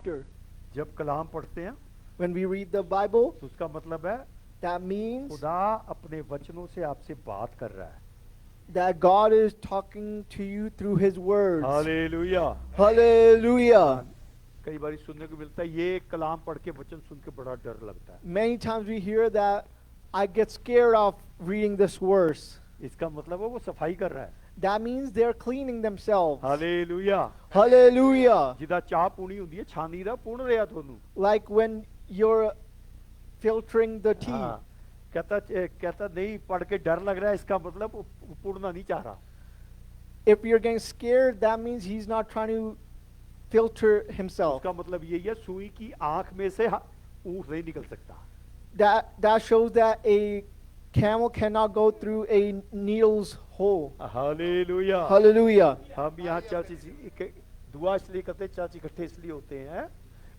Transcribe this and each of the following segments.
chapter. जब कलाम पढ़ते हैं When we read the Bible, तो उसका मतलब है that means खुदा अपने वचनों से आपसे बात कर रहा है। that God is talking to you through His words. Hallelujah. Hallelujah. कई बार सुनने को मिलता है ये कलाम पढ़ के वचन सुन के बड़ा डर लगता है। Many times we hear that I get scared of reading this verse. इसका मतलब है वो सफाई कर रहा है। That means they're cleaning themselves. Hallelujah. Hallelujah. जिदा चाह पूनी होती है छानी दा पूर्ण रहा थोनू। Like when you're filtering the tea. हाँ, कहता नहीं पढ़ के डर लग रहा है इसका मतलब वो पूर्णना नहीं चाह रहा। If you're getting scared, that means he's not trying to filter himself. उसका मतलब यही है सुई की आंख में से ऊँट नहीं निकल सकता। That shows that a camel cannot go through a needle's hole. Hallelujah. Hallelujah. हम यहाँ चर्च दुआ इसलिए करते हैं, चर्च इकट्ठे इसलिए होते हैं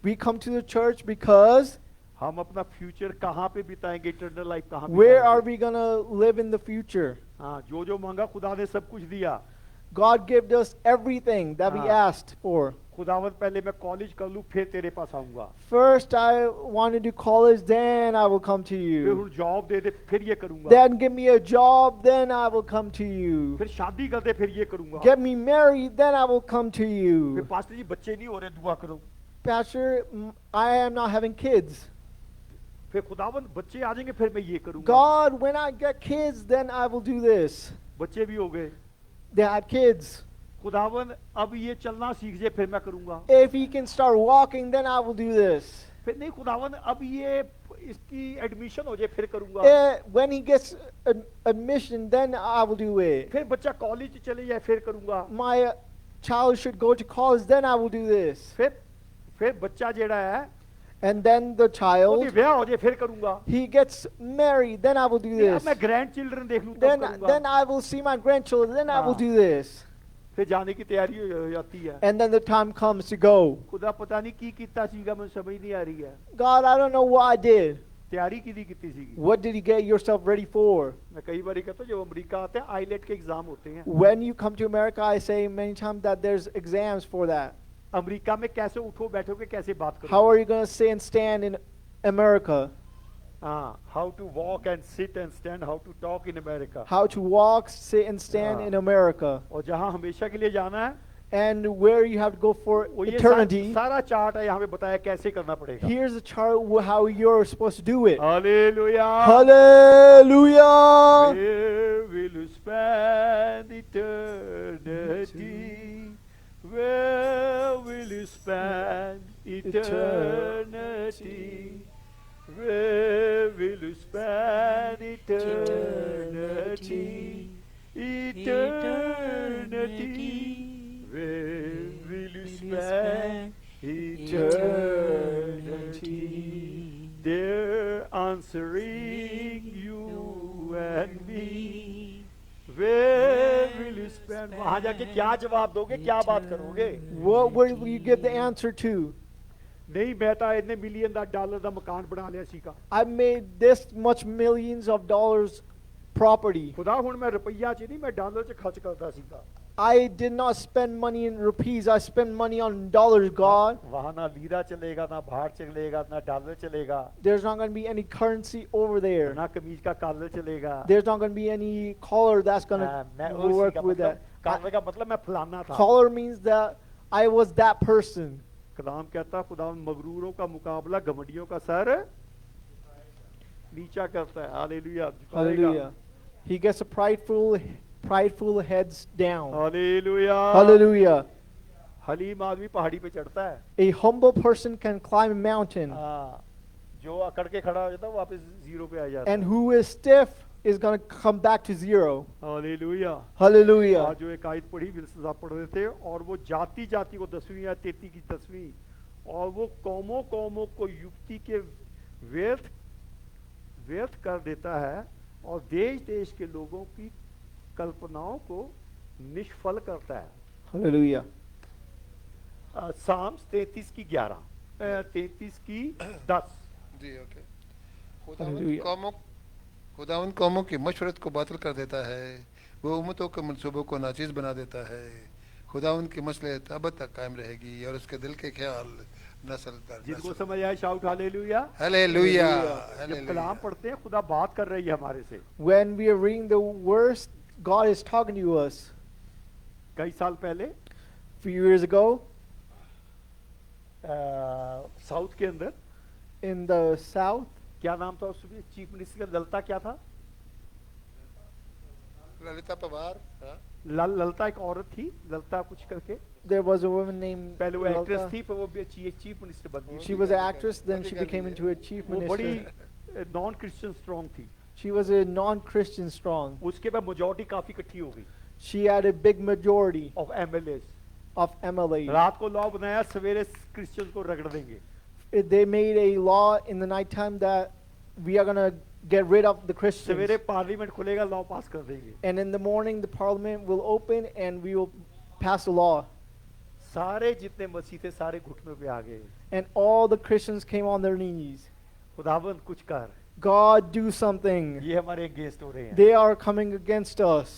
We come to the church because हम अपना फ्यूचर कहाँ पे बिताएंगे, इटर्नल लाइफ कहाँ where are बिताएंगे। we going to live in the future? हाँ, जो मांगा खुदा ने सब कुछ दिया। God gave us everything that we हाँ। asked for. खुदावंद पहले मैं कॉलेज कर लूँ फिर तेरे पास आऊंगा, First, I want to do college, then I will come to फिर you. जॉब दे दे फिर ये करूंगा, Then give me a job, then I will come to you. फिर शादी कर दे फिर ये करूंगा, Get me married, then I will come to फिर you. पास्टर जी बच्चे नहीं हो रहे दुआ करो, Pastor, I am not having kids. फिर खुदावंद बच्चे आ जाएंगे फिर मैं ये करूंगा। God, when I get kids, then I will do this. बच्चे भी हो गए, They had kids. खुदावंद अब ये चलना सीख जाए फिर मैं करूंगा। If he can start walking, then I will do this. फिर नहीं खुदावंद अब ये इसकी एडमिशन हो जाए फिर करूंगा। When he gets admission, then I will do it. फिर बच्चा कॉलेज चले जाए फिर करूंगा। My child should go to college, then I will do this. फिर बच्चा जेड़ा है And then the ओदी child, ब्याह हो जाए फिर करूंगा। he gets married, then I will do अब this. मैं ग्रैंड चिल्ड्रन देख लूं तब Then करूंगा। I will see my grandchildren, then I will हाँ। do this. फिर जाने की तैयारी हो जाती है। And then the time comes to go. खुदा पता नहीं की कितना सीखा मुझे समझ नहीं आ रही है। God, I don't know what I did. तैयारी की कितनी सीखी। What did you get yourself ready for? मैं कई बार कहता हूँ जब अमेरिका आते हैं आईलेट के एग्जाम होते हैं। When you come to America, I say many times that there's exams for that. America में कैसे उठो बैठोगे कैसे बात How करोगे। are you going to sit and stand in America? हाँ, how to walk and sit and stand, how to talk in America. How to walk, sit, and stand हाँ। in America. और जहाँ हमेशा के लिए जाना है And where you have to go for वो ये eternity. सारा चार्ट है यहाँ पे बताया कैसे करना पड़ेगा। Here's a chart how you're supposed to do it. Hallelujah. Hallelujah! Where will you spend eternity? Where will you spend eternity? Where will you spend eternity? Eternity. Where will you spend eternity? They're answering you and me. Where will you spend? वहाँ जाके क्या जवाब दोगे, क्या बात करोगे? What will you give the answer to? नहीं मैं तो इतने मिलियन डॉलर का मकान बना लिया सीखा। I made this much millions of dollars property. खुदा हुन मैं रुपया च नहीं मैं डॉलर च खर्च करता सीखा। I did not spend money in rupees. I spent money on dollars, God. वहाँ ना लीरा चलेगा, ना भाट चलेगा, ना डॉलर चलेगा, There's not going to be any currency over there. ना कमीज का कॉलर चलेगा। There's not going to be any collar that's going मैं to उसी work का with मतलब that. कॉलर का मतलब मैं फलाना था। Collar means that I was that person. कलाम कहता खुदा मगरूरों का मुकाबला घमंडियों का सर नीचा करता है। Hallelujah. Hallelujah. He gets a prideful heads down. Hallelujah. Hallelujah. Haleem आदमी पहाड़ी पे चढ़ता है। A humble person can climb a mountain, हाँ, जो अकड़ के खड़ा हो जाता है वापस जीरो पे आ जाता है। and who is stiff is going to come back to zero. Hallelujah. Hallelujah. आज जो एक आयत पढ़ी विल्सन साहब पढ़ रहे थे और वो जाति जाति को 10वीं या 33 की 10वीं और वो कौमों कौमों को युक्ति के व्यर्थ कर देता है और देश देश के लोगों की कल्पनाओं को निष्फल करता है। Hallelujah. साम्स 33 की 11 33 की 10 जी ओके। Hallelujah. खुदावंद कौमों की मशवरत को बातिल कर देता है, वो उम्मतों के मंसूबों को नाचीज बना देता है। खुदावंद की मसलहत अब तक कायम रहेगी और उसके दिल के ख्याल नस्ल जिनको समझ आए शाउट हालेलुया। हालेलुया जब कलाम पढ़ते हैं खुदा बात कर रही है हमारे से। When we are reading the words, God is talking to us. कई साल पहले A few years ago, south के अंदर in the South, क्या नाम था उस चीफ मिनिस्टर का, ललता क्या था? ललिता पवार हाँ? ललता एक औरत थी, ललता कुछ करके। there was a woman named पहले वो एक्ट्रेस Lalta. थी, फिर वो चीफ मिनिस्टर बन गई। She was an actress, then she became into a chief वो बड़ी minister. नॉन क्रिश्चियन स्ट्रॉन्ग थी। She was a non-Christian strong. उसके बाद मेजॉरिटी काफी इकट्ठी हो गई She had a big majority of MLA. of MLAs. रात को लॉ बनाया सवेरे क्रिश्चियन को रगड़ देंगे। They made a law in the nighttime that we are going to get rid of the Christians. सवेरे पार्लियामेंट खुलेगा, लॉ पास कर देंगे। And in the morning, the parliament will open and we will pass a law. सारे जितने मसीह थे सारे घुटनों पे आ गए। And all the Christians came on their knees. खुदावंद कुछ कर, God, do something. ये हमारे अगेंस्ट हो रहे हैं। They are coming against us.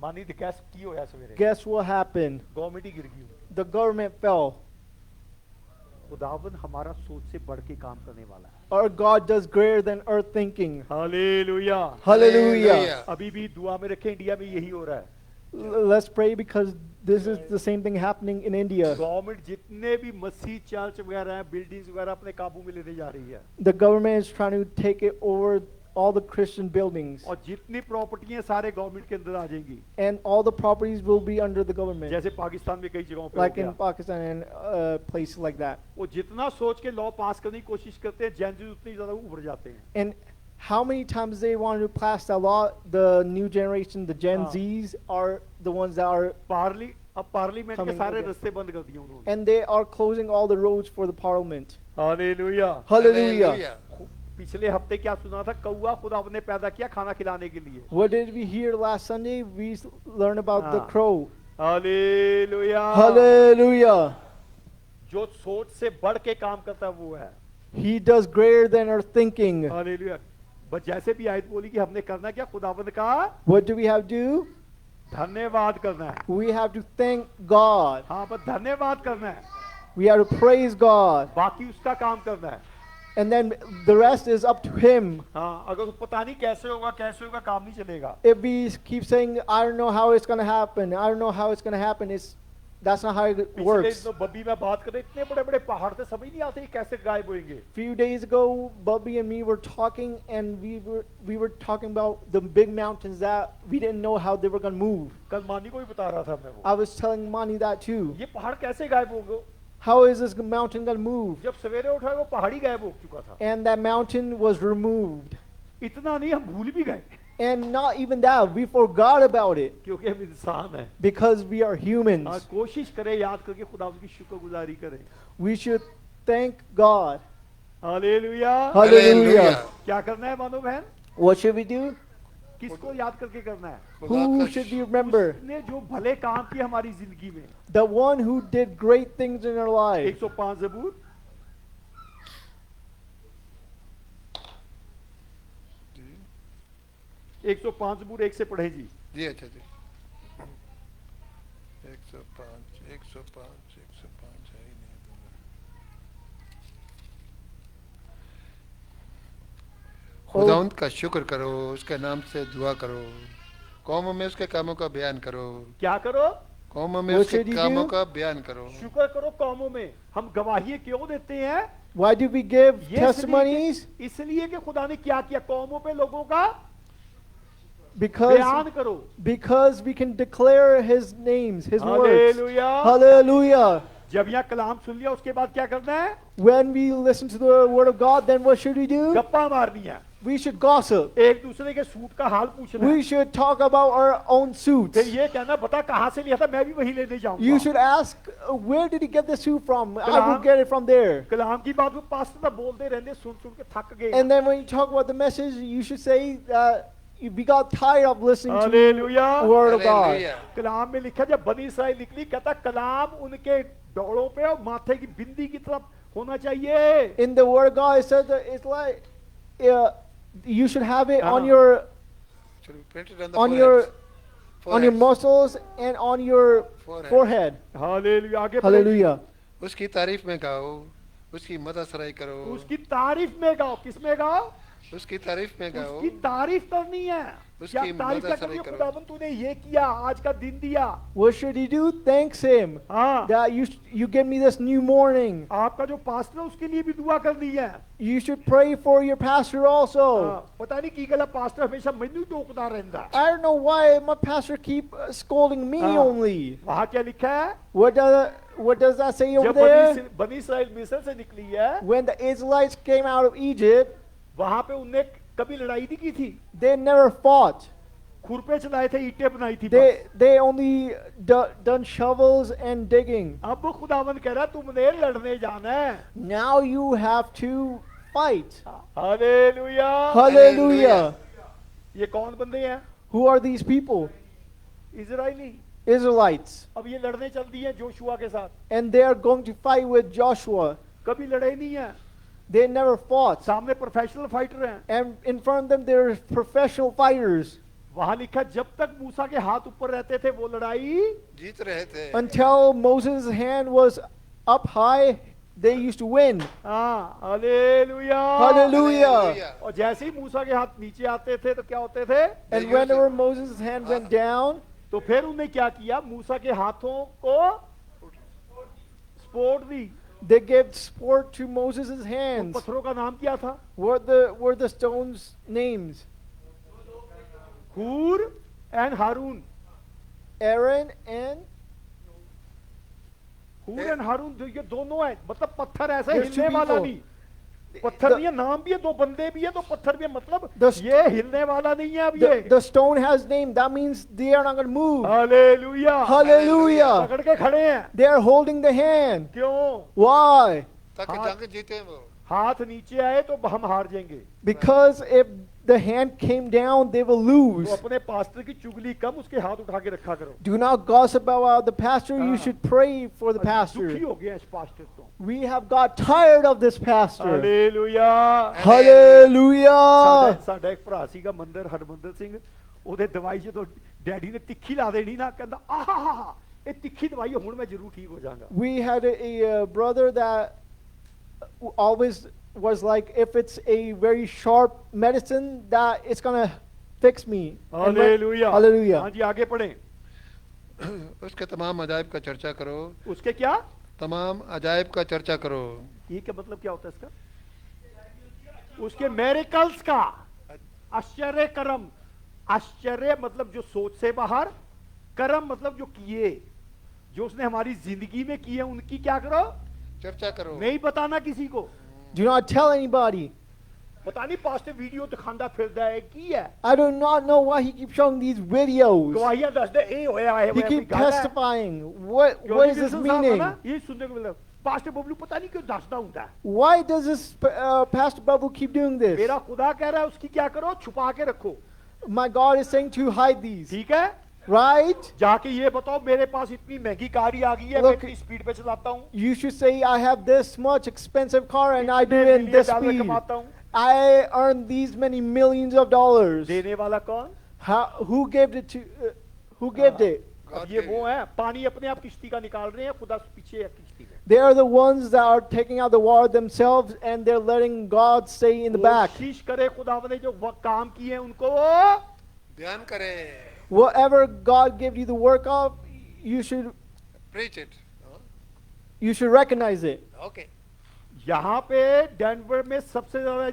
मानी कैस की होया सवेरे? Guess what happened? गवर्नमेंट ही गिर गई। The government fell. खुदावंद हमारा सोच से बढ़ के काम करने वाला है। Our God does greater than earth thinking. Hallelujah. Hallelujah. अभी भी दुआ में रखें, इंडिया में यही हो रहा है। Let's pray because this is the same thing happening in India. Government जितने भी मस्जिद चर्च वगैरह हैं, बिल्डिंग्स वगैरह अपने काबू में लेने जा रही है। The government is trying to take it over all the Christian buildings. और जितनी प्रॉपर्टियां सारे गवर्नमेंट के अंदर आ जाएंगी। And all the properties will be under the government. जैसे पाकिस्तान में कई जगहों पे हो Like गया। in Pakistan and places like that. वो जितना सोच के लॉ पास करने की कोशिश करते हैं, जैन उतनी ज्यादा उभर जाते हैं। And how many times they want to pass that law, the new generation, the Gen हाँ। Zs are the ones that are, अब पार्लियामेंट के Coming सारे again. रास्ते बंद कर दिए उन्होंने। and they are closing all the roads for the parliament. Hallelujah. Hallelujah. पिछले हफ्ते क्या सुना था? कौवा खुदा ने पैदा किया खाना खिलाने के लिए। What did we hear last Sunday? We learned about the हाँ। crow. हालेलुया। Hallelujah. जो सोच से बढ़ के काम करता है वो है। He does greater than our thinking. Hallelujah. बस जैसे भी आयत बोली कि हमने करना क्या, खुदावंद का What do we have to do? धन्यवाद करना है। We have to thank God. हाँ, बस धन्यवाद करना है, We have to praise God. बाकी उसका काम करना है। And then the rest is up to Him. हाँ, अगर पता नहीं कैसे होगा काम नहीं चलेगा। If we keep saying, I don't know how it's going to happen, I don't know how it's going to happen, that's not how it पिछले works. दिनों बब्बी में बात कर रहे, इतने बड़े बड़े पहाड़ थे, समझ नहीं आते कैसे गायब होंगे। Few days ago, Bubby and me were talking, and we were talking about the big mountains that we didn't know how they were going to move. कल मानी को भी बता रहा था मैं वो, I was telling Mani that too. ये पहाड़ कैसे गायब हो गए? How is this mountain going to move? जब सवेरे उठा वो पहाड़ी गायब हो चुका था। And that mountain was removed. इतना नहीं, हम भूल भी गए And not even that, we forgot about it क्योंकि हम इंसान हैं। because we are हाँ, humans. कोशिश करें याद करके खुदा की शुक्रगुजारी करें। We should thank God. Hallelujah. Hallelujah. क्या करना है मानो बहन? What should we do? किसको याद करके करना है? Who should we remember? उसने जो भले काम किए हमारी जिंदगी में। The one who did great things in our life. 105 ज़बूर। 105 ज़बूर 1 से पढ़े जी। जी अच्छा जी 105 है ही नहीं। खुदावंद का शुक्र करो, उसके नाम से दुआ करो, कौमों में उसके कामों का बयान करो, क्या करो? कौमों में What उसके should you कामों do? का बयान करो। शुक्र करो कौमों में। हम गवाही क्यों देते हैं? Why do we give ये testimonies? इसलिए कि खुदा ने क्या किया कौमों पे लोगों का Because बयान करो। because we can declare His names, His words. Hallelujah. Hallelujah. जब यहाँ कलाम सुन लिया उसके बाद क्या करना है? When we listen to the word of God, then what should we do? गप्पा मारनी है, We should gossip. एक दूसरे के सूट का हाल पूछना है। We should talk about our own suits. फिर ये कहना बता कहाँ से लिया था, मैं भी वही लेने जाऊंगा। You should ask, where did he get the suit from? I will Kalam- get it from there. कलाम की बात को पास्टर बोलते रहने सुन सुन के थक गए। And then when you talk about the message, you should say we got tired of listening to hallelujah. the word of God. Hallelujah. कलाम में लिखा जब बनी इसराइल निकली, कहता कलाम उनके डोरों पे और माथे की बिंदी की तरफ होना चाहिए। In the word of God, it says that it's like you should have it on हाँ। your Should we print it on the on forehead? your on your Forehead. muscles and on your Forehead. forehead. Hallelujah. आगे बढ़े। Hallelujah. उसकी तारीफ में गाओ, उसकी मदसराई करो, उसकी तारीफ में गाओ। किस में गाओ? उसकी तारीफ में गाओ, उसकी तारीफ करनी है। क्या उसकी तारीफ क्या मदद करनी है? करो। खुदावन तूने ये किया, आज का दिन दिया। What should he do? Thanks him हाँ, that you give me this new morning. आपका जो पास्टर है उसके लिए भी दुआ करनी है। You should pray for your pastor also. हाँ, पता नहीं की गला पास्टर हमेशा मैनू टोकता रहता है। I don't know why my pastor keep scolding me हाँ। only. वहाँ क्या लिखा है? What does that say over जब there? बनी इस्राएल मिस्र से निकली है, When the Israelites came out of Egypt, वहाँ पे उनने कभी लड़ाई नहीं की थी। they never fought. खुरपे चलाए थे, ईंटें बनाई थी। They only done shovels and digging. अब खुदावन कह रहा है तुमने लड़ने जाना है। Now you have to fight. Hallelujah. Hallelujah. ये कौन बंदे हैं? Who are these people? Israeli. Israelites. अब ये लड़ने चल दी है जोशुआ के साथ। And they are going to fight with Joshua. कभी लड़े नहीं है। They never fought. सामने प्रोफेशनल फाइटर हैं। And in front of them there are professional fighters. वहां लिखा जब तक मूसा के हाथ ऊपर रहते थे वो लड़ाई। जीत रहे थे। Until Moses' hand was up high, they used to win. हाँ, हालेलुया। Hallelujah. और जैसे ही मूसा के हाथ नीचे आते थे तो क्या होते थे? And whenever Moses' hand went down, तो फिर उन्हें क्या किया? मूसा के हाथों को support the. they gave support to Moses' उन hands. पत्थरों का नाम क्या था? Were the stones' names? हूर एंड हारून। Aaron and हूर एंड हारून ये दोनों है, मतलब पत्थर ऐसा There's two हिलने वाला people. नहीं। पत्थर नहीं है, नाम भी है, दो बंदे भी है, तो पत्थर भी है, मतलब The- ये हिलने वाला नहीं है अब ये। the stone has name. That means they are not going to move. Hallelujah. Hallelujah. पकड़ के खड़े हैं। They are holding the hand. क्यों? Why? ताकि हाँ। जंग जीते वो। हाथ नीचे आए तो हम हार जाएंगे। Because if the hand came down, they will lose. तो अपने पास्टर की चुगली कम, उसके हाथ उठा के रखा करो। Do not gossip about the pastor. You हाँ। should pray for the दुखी pastor. हो गए इस पास्टर को। We have got tired of this pastor. Hallelujah. Hallelujah. ਸਾਡਾ ਇੱਕ ਭਰਾ ਸੀਗਾ ਮੰਦਰ ਹਰਮੰਦਰ ਸਿੰਘ, ਉਹਦੇ ਦਵਾਈ ਜਦੋਂ ਡੈਡੀ ਨੇ ਤਿੱਖੀ ਲਾ ਦੇਣੀ ਨਾ, ਕਹਿੰਦਾ ਆਹਾ ਇਹ ਤਿੱਖੀ ਦਵਾਈ ਹੁਣ ਮੈਂ ਜ਼ਰੂਰ ਠੀਕ ਹੋ ਜਾਵਾਂਗਾ। We had a brother that always was like, if it's a very sharp medicine, that it's gonna fix me. And when- hallelujah. Hallelujah. हाँ जी, आगे पढ़ें। उसके तमाम अजायब का चर्चा करो, उसके क्या? तमाम अजायब का चर्चा करो। ये क्या मतलब क्या होता है इसका? उसके मेरिकल्स का, आश्चर्य कर्म। आश्चर्य मतलब जो सोच से बाहर, कर्म मतलब जो किए, जो उसने हमारी जिंदगी में किए, उनकी क्या करो? चर्चा करो। नहीं बताना किसी को। Do not tell anybody. पता नहीं पास्टर वीडियो दिखांदा फिरदा है की है। I do not know why he keeps showing these videos. गवाहियां दस दे ए होया है, He कोई keeps गल है। testifying. What क्योंकि is this विल्सन साहब है meaning? ना, ये सुनने को मिला। पास्टर बबलू पता नहीं क्यों दसदा हुंदा है। Why does this Pastor Babu keep doing this? मेरा खुदा कह रहा है उसकी क्या करो? छुपा के रखो। My God is saying to hide these. ठीक है? Right? जाके ये बताओ मेरे पास इतनी महंगी गाड़ी आ गई है, मैं Look, इतनी स्पीड पे चलाता हूँ, You should say, I have this much expensive car and I do it in इतने this डॉलर speed. कमाता हूँ। I earn these many millions of dollars. देने वाला कौन? Who gave it to? Who gave it? अब ये वो है, पानी अपने आप किश्ती का निकाल रहे हैं, खुदा पीछे है किश्ती में। They are the ones that are taking out the water themselves and they're letting God stay in the back. कोशिश करे खुदा ने जो काम किए हैं उनको वो बयान करें। Whatever God gave you the work of, you should Preach it. recognize it. Okay. यहाँ पे डेनवर में सबसे ज्यादा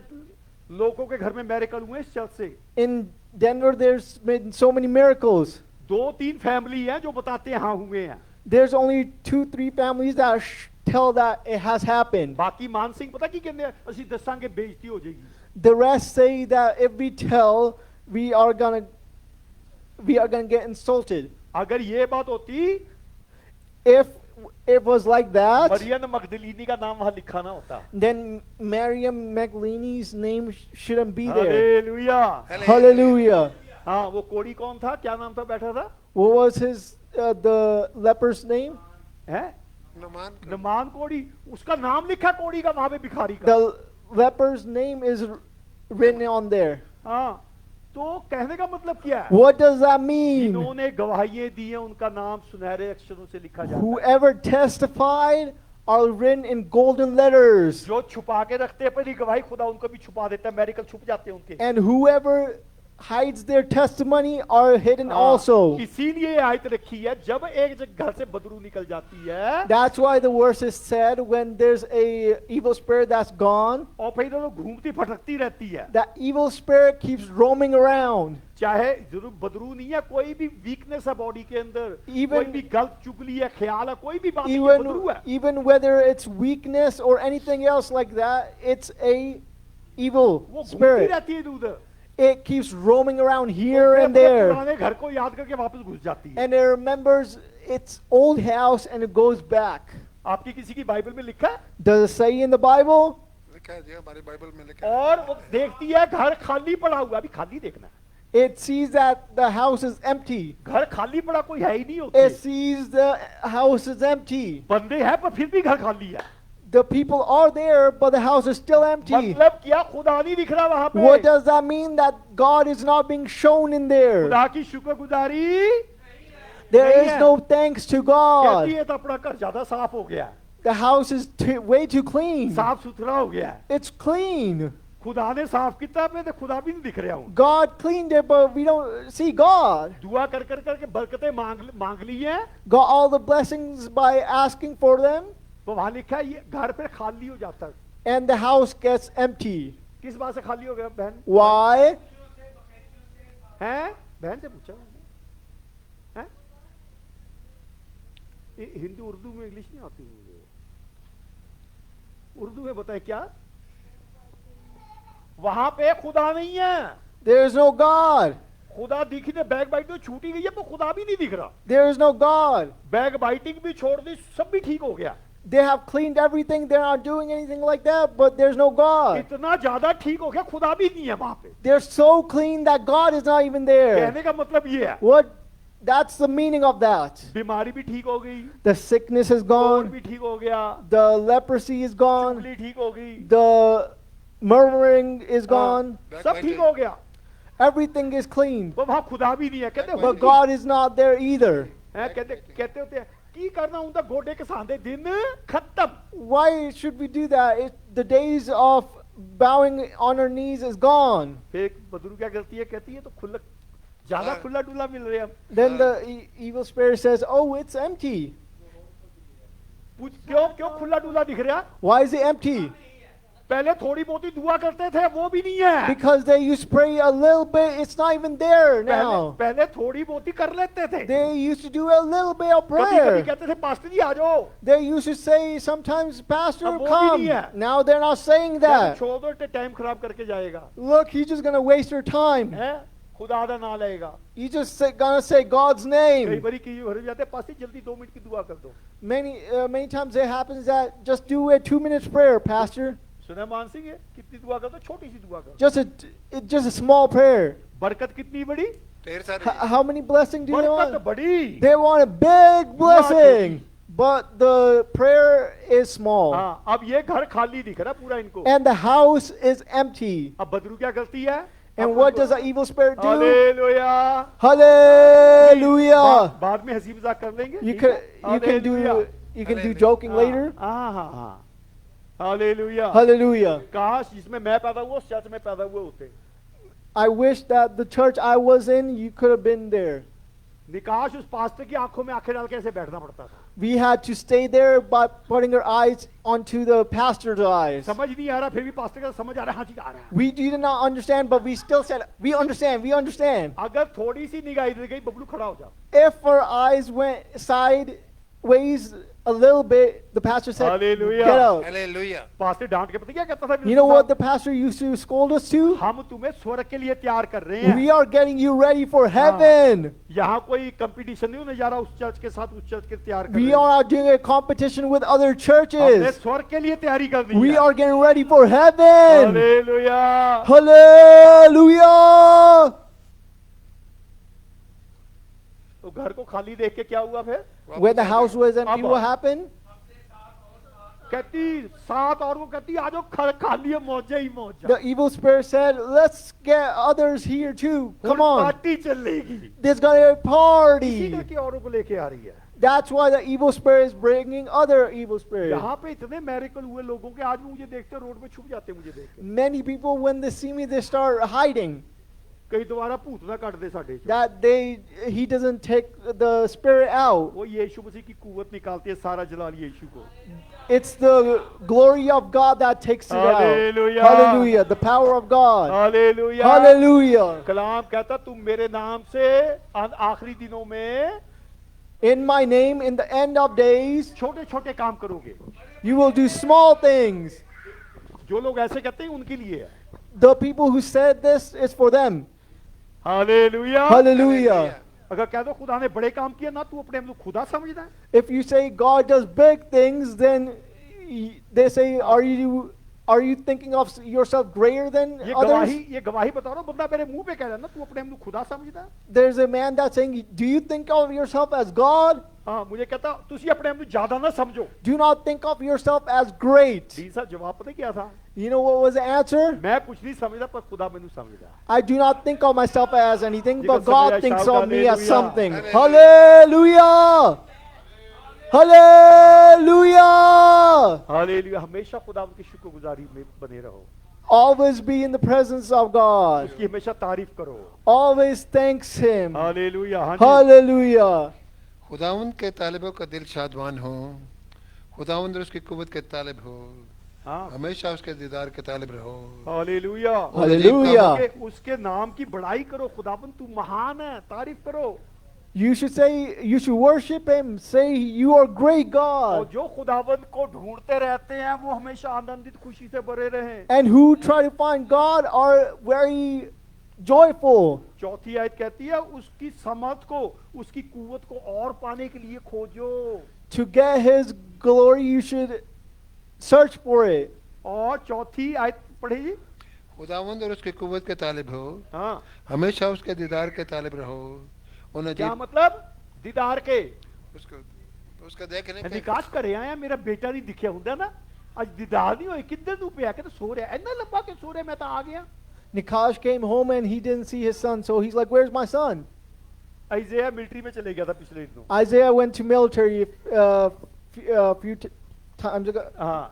लोगों के घर में मेरिकल हुए इस चर्च से। In Denver, there's been so many miracles. 2-3 family हैं जो बताते हैं हाँ हुए हैं। There's only 2-3 families that tell that it has happened. बाकी मान सिंह पता की कहते हैं, ਅਸੀਂ ਦੱਸਾਂਗੇ ਬੇਇੱਜ਼ਤੀ ਹੋ ਜਾਏਗੀ। The rest say that if we tell, we are gonna get insulted. अगर ये बात होती, If it was like that, Maryam मगदलीनी का नाम वहां लिखा ना होता। then Miriam Magdalene's name shouldn't be there. Hallelujah. Hallelujah. हाँ, वो कोड़ी कौन था? क्या नाम था? बैठा था? What was the leper's name? हैं? नमान नमान कोड़ी। उसका नाम लिखा कोड़ी का वहां पे भिखारी का। The leper's name is written on there. हाँ, तो कहने का मतलब क्या है? What does that mean? जिन्होंने गवाहियां दी हैं उनका नाम सुनहरे अक्षरों से लिखा जाता है। Whoever testified are written in golden letters. जो छुपा के रखते हैं अपनी गवाही, खुदा उनको भी छुपा देता है, मेडिकल छुप जाते हैं उनके। And whoever hides their testimony are hidden हाँ, also. इसीलिए ये आयत रखी है, जब एक घर से बदबू निकल जाती है That's why the verse is said when there's a evil spirit that's gone, और फिर इधर घूमती भटकती रहती है, that evil spirit keeps roaming around. चाहे जरूर बदरू नहीं है, कोई भी वीकनेस है बॉडी के अंदर, Even- कोई भी गलत चुगली है, ख्याल है, कोई भी बात नहीं है, बदरू है। Even whether it's weakness or anything else like that, it's a evil वो घूमती spirit. रहती है इधर उधर, It keeps roaming around here और फिर and अपने there. पुराने घर को याद करके वापस घुस जाती है। And it remembers its old house and it goes back. आपकी किसी की बाइबल में लिखा है, Does it say in the Bible? लिखा है जी, हमारी बाइबल में लिखा है। और वो देखती है घर खाली पड़ा हुआ, अभी खाली देखना है, It sees that the house is empty. घर खाली पड़ा कोई है ही नहीं It होते, sees the house is empty. बंदे हैं पर फिर भी घर खाली है। The people are there, but the house is still empty. मतलब क्या, खुदा नहीं दिख रहा वहां पे। What does that mean? That God is not being shown in there. खुदा की शुक्रगुजारी There नहीं is है। no thanks to कहती God. है तो अपना घर ज्यादा साफ हो गया, The house is way too clean. साफ सुथरा हो गया। It's clean. खुदा ने साफ किया, मैं तो खुदा भी नहीं दिख रहा हूँ। God cleaned it, but we don't see God. दुआ कर कर करके बरकतें मांग ली है, Got all the blessings by asking for them, तो वहां लिखा है ये घर फिर खाली हो जाता है। and the house gets empty. किस बात से खाली हो गया बहन? Why? हैं? बहन से पूछा हैं? हिंदी उर्दू में इंग्लिश नहीं आती मुझे, उर्दू में बताए क्या? वहां पे खुदा नहीं है, There is no God. खुदा दिखने, बैग बाइटिंग तो छूटी गई है, पर खुदा भी नहीं दिख रहा। There is no God. Bag biting भी छोड़ दी, सब भी ठीक हो गया, They have cleaned everything. They're not doing anything like that, but there's no God. इतना ज्यादा ठीक हो गया, खुदा भी नहीं है वहां पे। They're so clean that God is not even there. कहने का मतलब ये है, What? That's the meaning of that. बीमारी भी ठीक हो गई, The sickness is कोढ़ gone. भी ठीक हो गया, The leprosy is gone. चुगली ठीक हो गई, The murmuring is gone. सब ठीक हो गया, Everything is clean. तो वहां खुदा भी नहीं है। कहते But God is not there either. कहते होते हैं की करना उनका गोडे के सांधे दिन खत्म। Why should we do that? The days of bowing on our knees is gone. फिर बदरू क्या करती है, कहती है तो खुला, ज्यादा खुला डुला मिल रहे हैं। Then the evil spirit says, "Oh, it's empty. पूछ क्यों क्यों खुला डुला दिख रहा? Why is it empty?" पहले थोड़ी बहुत ही दुआ करते थे, वो भी नहीं है। Because they used to pray a little bit. It's not even there now. पहले थोड़ी बहुत ही कर लेते थे, They used to do a little bit of कभी कभी prayer. कहते थे पास्टर जी आ जाओ, They used to say sometimes, "Pastor, अब वो भी come." नहीं है। Now they're not saying that. छोड़ दो, टाइम खराब करके जाएगा, Look, he's just gonna waste your time. है खुदा दा ना लेगा। He's just gonna say God's कई name. बारी की हो जाते, पास्टर जल्दी 2 मिनट की दुआ कर दो। Many times it happens that just do a 2 minutes prayer, Pastor. सुना मान सिंह है, कितनी दुआ कर दो, छोटी सी दुआ कर दो। Just a small prayer. बरकत कितनी बड़ी? ढेर सारी। How many blessings do you बरकत want? बड़ी। They want a big blessing, but the prayer is small, हाँ, अब ये घर खाली दिख रहा पूरा इनको। and the house is empty. अब बदरू क्या करती है? And what does the evil spirit do? Hallelujah. Hallelujah! बाद में हंसी मजाक कर लेंगे। You can hallelujah. do joking later. हाँ हाँ हाँ, हालेलुया। Hallelujah! काश जिसमें मैं पैदा हुआ उस चर्च में पैदा हुए होते। I wish that the church I was in, you could have been there. Nikash उस पास्टर की आंखों में आंखें डाल के ऐसे बैठना पड़ता था। We had to stay there by putting our eyes onto the pastor's eyes. समझ नहीं आ रहा, फिर भी पास्टर का समझ आ रहा है, हाँ जी आ रहा है। We did not understand, but we still said, "We understand, we understand." अगर थोड़ी सी निगाह इधर गई, बबलू खड़ा हो जा। If our eyes went sideways a little bit, the pastor said, Hallelujah. "Get up." Hallelujah. Pastor डांट के पता क्या कहता था? You know what the pastor used to scold us to? हम तुम्हें स्वर्ग के लिए तैयार कर रहे हैं। We are getting you ready for heaven. यहाँ कोई कंपटीशन नहीं होने जा रहा उस चर्च के साथ, उस चर्च के तैयार कर We रहे हैं। are not doing a competition with other हमने churches. स्वर्ग के लिए तैयारी करनी We है। are getting ready for heaven. Hallelujah. Hallelujah. तो घर को खाली देख के क्या हुआ फिर? When the house was empty, अब- what happened? कहती 7 और वो कहती आ जाओ, खाली है, मौजा ही मौजा। The evil spirit said, "Let's get others here too. Come on. Party चलेगी। There's gonna be a इसी party." तरह की औरों को लेके आ रही है। That's why the evil spirit is bringing other evil spirits. यहाँ पे इतने मेरिकल हुए लोगों के, आज भी मुझे देखते रोड पे छुप जाते मुझे देख के, Many people, when they see me, they start hiding. कहीं दोबारा भूत ना काट दे साढ़े चो। That he doesn't take the spirit out. वो यीशु मसीह की कुवत निकालती है, सारा जलाल यीशु को। It's the glory of God that takes it Hallelujah. out. Hallelujah. The power of God. Hallelujah. Hallelujah. कलाम कहता तुम मेरे नाम से आखिरी दिनों में In my name, in the end of days, छोटे छोटे काम करोगे। you will do small things. जो लोग ऐसे कहते हैं उनके लिए है। The people who said this is for them. Hallelujah. Hallelujah. अगर कह दो खुदा ने बड़े काम किए ना, तू अपने आप को खुदा समझदा है। If you say God does big things, then they say, are you thinking of yourself greater than others? ये गवाही बताओ ना, बंदा मेरे मुंह पे कह रहा है ना, तू अपने आप को खुदा समझदा है। There's a man that's saying, do you think of yourself as God? हाँ, मुझे कहता तुसी अपने आप को ज्यादा ना समझो। Do not think of yourself as great. D साहब जवाब पता क्या था? You know what was the answer? मैं कुछ नहीं समझदा, पर खुदा मैनू समझदा। I do not think of myself as anything, You but can say, God "I thinks shout of me as hallelujah." something. Hallelujah! Hallelujah! Hallelujah. हमेशा खुदा की शुक्रगुजारी में बने रहो, Always be in the presence of God. उसकी हमेशा तारीफ करो। Always thanks Him. हालेलुया। हाँ जी। Hallelujah. खुदावंद के तालिबों का दिल शादवान हो, खुदावंद और उसकी कुव्वत के तालिब हो, हाँ। हमेशा उसके दीदार के तालिब रहो। हालेलुया। Hallelujah. उसके नाम की बड़ाई करो, खुदाबंद तू महान है, तारीफ करो। You should worship Him. Say, you are great और God. जो खुदाबंद को ढूंढते रहते हैं वो हमेशा आनंदित खुशी से भरे रहें। And who try to find God are very joyful. चौथी आयत कहती है उसकी समर्थ को, उसकी कुव्वत को और पाने के लिए खोजो। To get His glory, you should search for it. और चौथी आयत पढ़ेगी। खुदावंद और उसकी कुव्वत के तालिब हो, हाँ, हमेशा उसके दीदार के तालिब रहो। उन्हें क्या मतलब? दीदार के उसको उसका देखने के निकाश करे आया, मेरा बेटा नहीं दिखे हुंदा ना, आज दीदार नहीं होए, किधर तू पे आके तो सो रहा है, इतना लंबा के सो रहा है, मैं तो आ गया। Nikash came home and he didn't see his son, so he's like, where's my son? आइज़ाया military में चले गया था पिछले दिनों। Isaiah went to military few times ago, हाँ,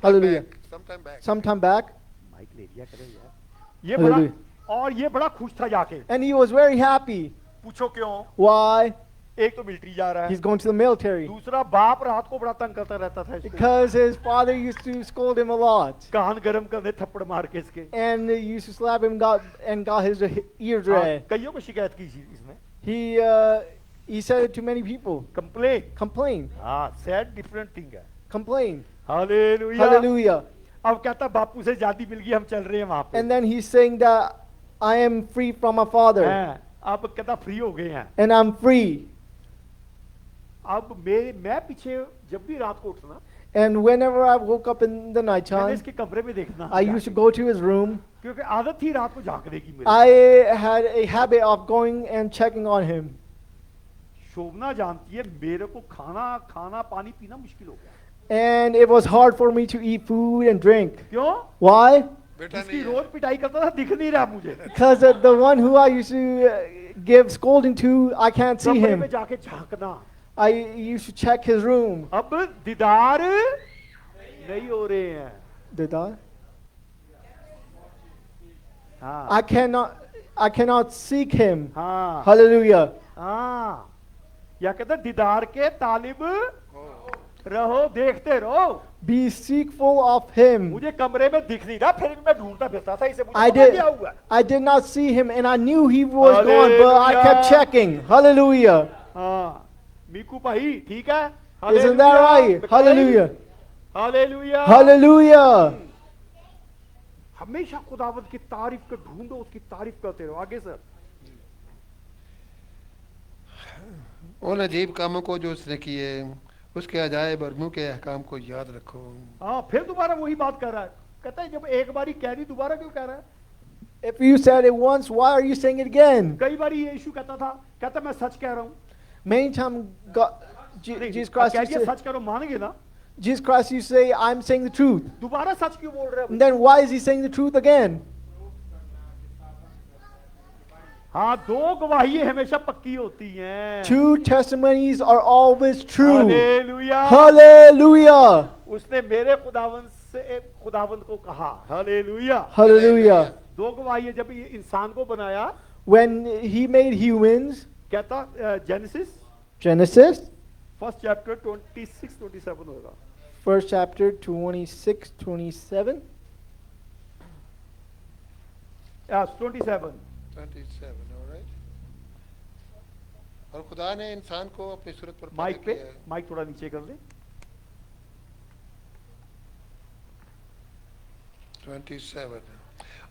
Hallelujah. sometime back. sometime back, mic ले लिया करे यार। ये बड़ा, Hallelujah. और ये बड़ा खुश था जाके। and he was very happy. पूछो क्यों? Why? एक तो मिलिट्री जा रहा है, He's going to the military. दूसरा बाप रात को बड़ा तंग करता रहता था इसको, Because his father used to scold him a lot. कान गरम करने थप्पड़ मार के इसके। And he used to slap him and got his ears हाँ, red. कईयों को शिकायत की थी इसने, He said it to many people. Complain. Complain. हाँ, सैड डिफरेंट थिंग है। Complain. हालेलुया। Hallelujah. अब कहता बापू से आजादी मिल गई, हम चल रहे हैं वहां पे। And then he's saying that I am free from my father. हैं, अब कहता फ्री हो गए हैं। And I'm free. अब मैं पीछे जब भी रात को उठना, And whenever I woke up in the मैंने nighttime, इसके कमरे में देखना, I used to go to his room. क्योंकि आदत थी रात को झांकने की मेरी। I had a habit of going and checking on him. शोभना जानती है मेरे को खाना पानी पीना मुश्किल हो गया। And it was hard for me to eat food and drink. क्यों? Why? बेटा इसकी नहीं रोज पिटाई करता था, दिख नहीं रहा मुझे। Because the one who I used to give scolding to, I can't see कमरे में him. जाके झांकना। I used to check his room. अब दीदार नहीं हो रहे हैं। Did I? हाँ, I cannot seek him. हाँ, Hallelujah. हाँ, या कहते दीदार के तालिब रहो, देखते रहो। Be seekful of him. मुझे कमरे में दिख नहीं रहा, फिर भी मैं ढूंढता फिरता था इसे, मुझे I पता क्या हुआ। I did not see him, and I knew he was gone, but I kept Hallelujah. checking. Hallelujah. हाँ, मीकू भाई ठीक है। Isn't that right? Hallelujah. Hallelujah. Hallelujah. हमेशा खुदावंत की तारीफ को ढूंढो, उसकी तारीफ करते रहो। आगे सर। उन अजीब कामों को जो उसने किए, उसके अजायब और मुंह के अहकाम को याद रखो। हाँ, फिर दोबारा वही बात कर रहा है, कहता है जब एक बारी कह दी दोबारा क्यों कह रहा है? If you said it once, why are you saying it again? कई बारी यीशु कहता था, कहता मैं सच कह रहा हूँ। Many times, Jesus Christ कह used दिया to सच करो, मानेंगे ना? Jesus Christ used to say, I'm saying the truth. दोबारा सच क्यों बोल रहे हो? And then why is he saying the truth again? हाँ, दो गवाही हमेशा पक्की होती हैं। Two testimonies are always true. Hallelujah. Hallelujah. उसने मेरे खुदावंद को कहा, हालेलुया। Hallelujah. दो गवाही है, जब ये इंसान को बनाया, When he made humans, कहता जेनेसिस Genesis, फर्स्ट चैप्टर 26-27 होगा। first chapter 26, 27. 27। 27, alright. और खुदा ने इंसान को अपनी सूरत पर पैदा माइक पे, किया। माइक थोड़ा नीचे कर दे। 27